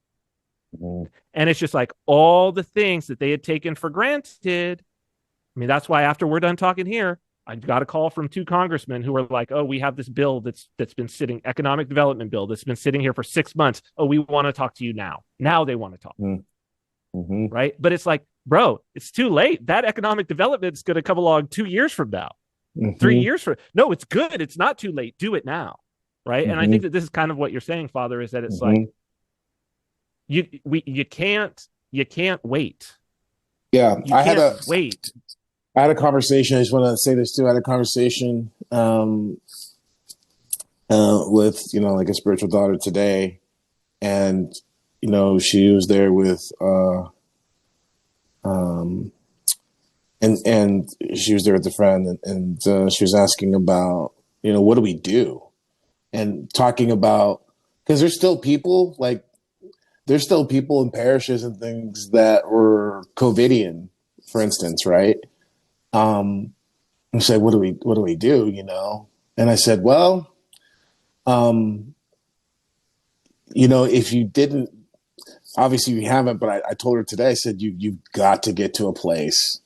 And it's just like all the things that they had taken for granted. I mean, that's why after we're done talking here, I got a call from 2 congressmen who were like, oh, we have this bill that's been sitting, economic development bill that's been sitting here for 6 months. Oh, we want to talk to you now. Now they want to talk. Right? But it's like, bro, it's too late. That economic development is going to come along 2 years from now, 3 years from. No, it's good. It's not too late. Do it now. Right? And I think that this is kind of what you're saying, Father, is that it's like, you can't wait. Yeah. I had a conversation. I just want to say this too. I had a conversation with, like a spiritual daughter today. And, she was there with, and she was there with a friend, and she was asking about, what do we do? And talking about, because there's still people in parishes and things that were COVIDian, for instance, right? And said, what do we do? And I said, well, if you didn't, obviously you haven't, but I told her today, I said, you've got to get to a place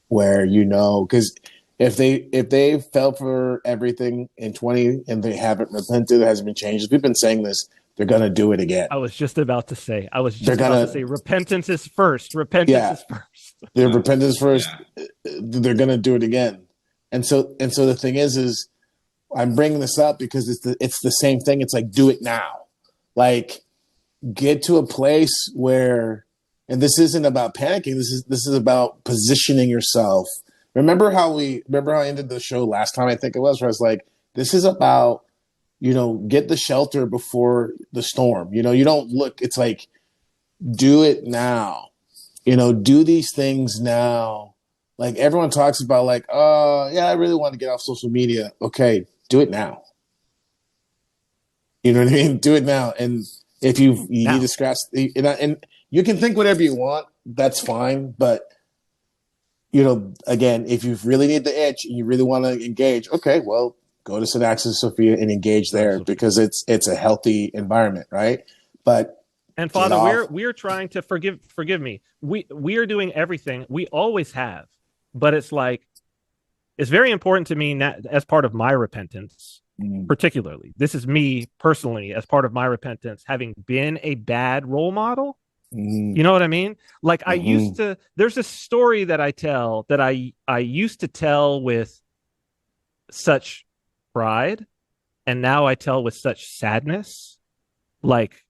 where, because if they fell for everything in 20 and they haven't repented, it hasn't been changed. We've been saying this, they're going to do it again. I was just about to say, repentance is first. Repentance is first. Their repentance first. Yeah. They're going to do it again. And so the thing is I'm bringing this up because it's the same thing. It's like, do it now. Like, get to a place where, and this isn't about panicking. This is about positioning yourself. Remember how I ended the show last time, I think it was, where I was like, this is about, get the shelter before the storm. You don't look, it's like, do it now. Do these things now. Like, everyone talks about, like, I really want to get off social media. Okay, do it now. You know what I mean? Do it now. And if you need to scratch, and you can think whatever you want, that's fine. But, again, if you really need the itch and you really want to engage, okay, well, go to St. Axis Sophia and engage there because it's a healthy environment, right? But and Father, we're trying to forgive me. We are doing everything we always have, but it's like, it's very important to me as part of my repentance. Particularly, this is me personally as part of my repentance, having been a bad role model. You know what I mean? Like, I used to, there's a story that I tell that I used to tell with such pride, and now I tell with such sadness. Like,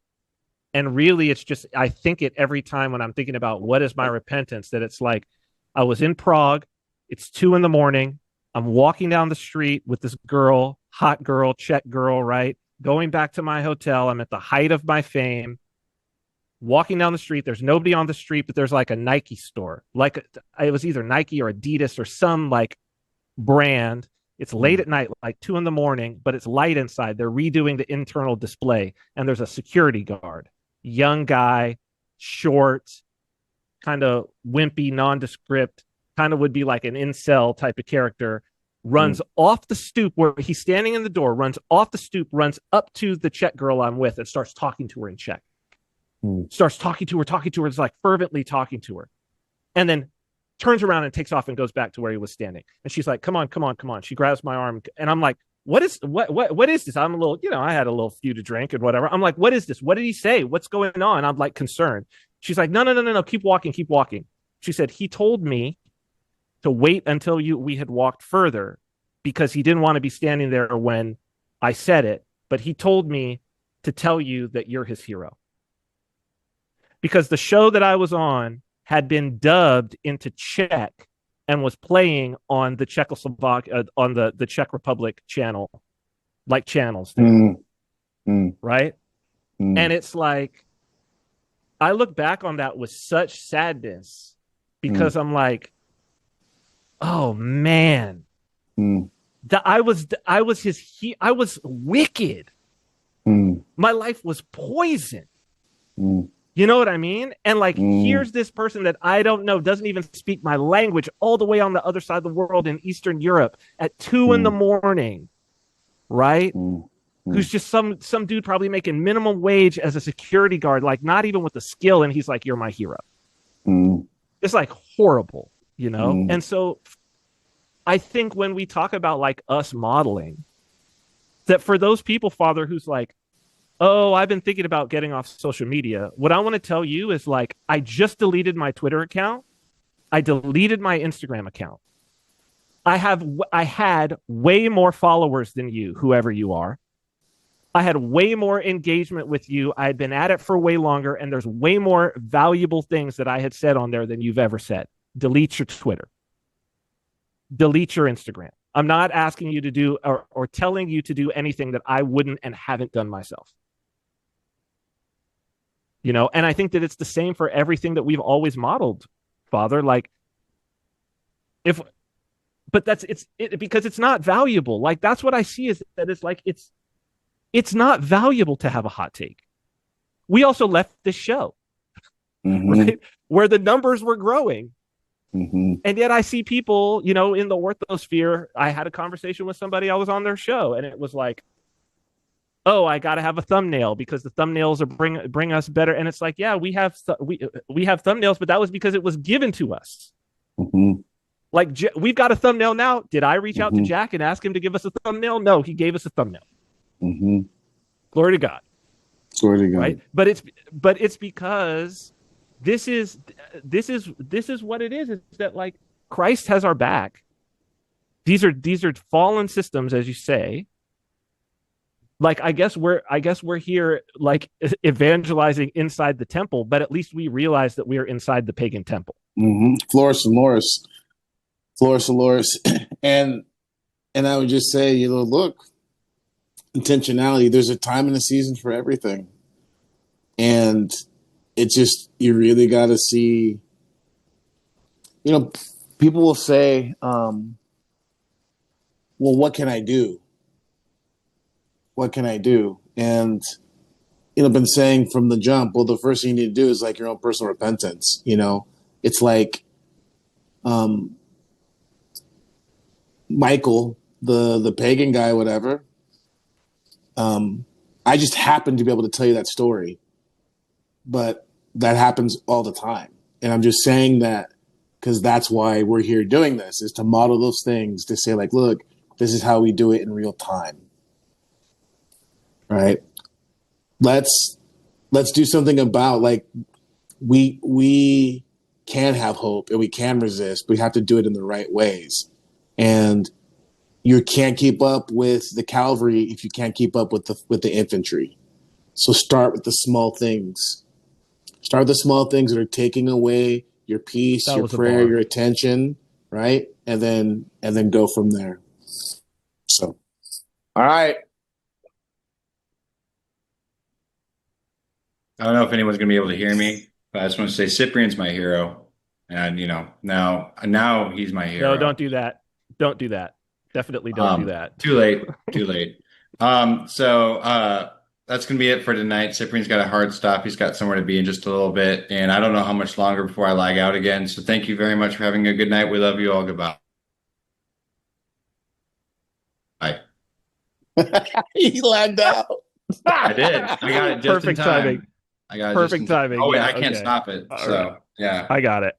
and really it's just, I think it every time when I'm thinking about what is my repentance, that it's like, I was in Prague, it's 2 a.m, I'm walking down the street with this girl, hot girl, Czech girl, right? Going back to my hotel. I'm at the height of my fame. Walking down the street. There's nobody on the street, but there's like a Nike store. Like, it was either Nike or Adidas or some like brand. It's late at night, like 2 a.m, but it's light inside. They're redoing the internal display. And there's a security guard. Young guy, short, kind of wimpy, nondescript, kind of would be like an incel type of character, runs off the stoop where he's standing in the door, runs off the stoop, runs up to the Czech girl I'm with and starts talking to her in Czech. Starts talking to her, it's like fervently talking to her. And then turns around and takes off and goes back to where he was standing. And she's like, come on. She grabs my arm and I'm like, what is this? I'm a little, I had a little few to drink and whatever. I'm like, what is this? What did he say? What's going on? I'm like concerned. She's like, no. Keep walking. She said, he told me to wait until we had walked further because he didn't want to be standing there when I said it. But he told me to tell you that you're his hero. Because the show that I was on had been dubbed into Czech and was playing on the Czechoslovak, on the Czech Republic channel, like channels there, right? And it's like, I look back on that with such sadness because I'm like, oh man, I was wicked. My life was poison. You know what I mean? And like, here's this person that I don't know, doesn't even speak my language, all the way on the other side of the world in Eastern Europe at 2 a.m, right? Who's just some dude probably making minimum wage as a security guard, like not even with the skill. And he's like, you're my hero. It's like horrible, And so I think when we talk about like us modeling, that for those people, Father, who's like, oh, I've been thinking about getting off social media. What I want to tell you is like, I just deleted my Twitter account. I deleted my Instagram account. I had way more followers than you, whoever you are. I had way more engagement with you. I had been at it for way longer, and there's way more valuable things that I had said on there than you've ever said. Delete your Twitter. Delete your Instagram. I'm not asking you to do or telling you to do anything that I wouldn't and haven't done myself. You know, and I think that it's the same for everything that we've always modeled, Father. Like, but that's because it's not valuable. Like, that's what I see, is that it's like it's not valuable to have a hot take. We also left this show, right, where the numbers were growing. And yet I see people, you know, in the orthosphere. I had a conversation with somebody, I was on their show, and it was like, oh, I got to have a thumbnail because the thumbnails are bring us better. And it's like, yeah, we have thumbnails, but that was because it was given to us. Like, we've got a thumbnail now. Did I reach out to Jack and ask him to give us a thumbnail? No, he gave us a thumbnail. Glory to God. Glory to God. Right? But it's because this is what it is. It's that, like, Christ has our back. These are fallen systems, as you say. Like, I guess we're here, like, evangelizing inside the temple, but at least we realize that we are inside the pagan temple. Floris and Loris. And I would just say, you know, look, intentionality, there's a time and a season for everything. And it's just, you really got to see, you know, people will say, well, what can I do? What can I do? And, you know, I've been saying from the jump, well, the first thing you need to do is, like, your own personal repentance. You know, it's like, Michael, the pagan guy, whatever. I just happen to be able to tell you that story, but that happens all the time. And I'm just saying that because that's why we're here doing this, is to model those things, to say, like, look, this is how we do it in real time. Right? Let's do something about, like, we can have hope and we can resist, but we have to do it in the right ways. And you can't keep up with the cavalry if you can't keep up with the infantry. So start with the small things. Start with the small things that are taking away your peace, your prayer, your attention, right? And then go from there. So, all right. I don't know if anyone's going to be able to hear me, but I just want to say Cyprian's my hero. And, you know, now he's my hero. No, don't do that. Don't do that. Definitely don't do that. Too late. So that's going to be it for tonight. Cyprian's got a hard stop. He's got somewhere to be in just a little bit. And I don't know how much longer before I lag out again. So thank you very much for having a good night. We love you all. Goodbye. Bye. He lagged out. I did. I got it just Perfect in time. timing. I got it Perfect timing. Oh, wait, Yeah, I can't okay. stop it. All so, right. yeah. I got it.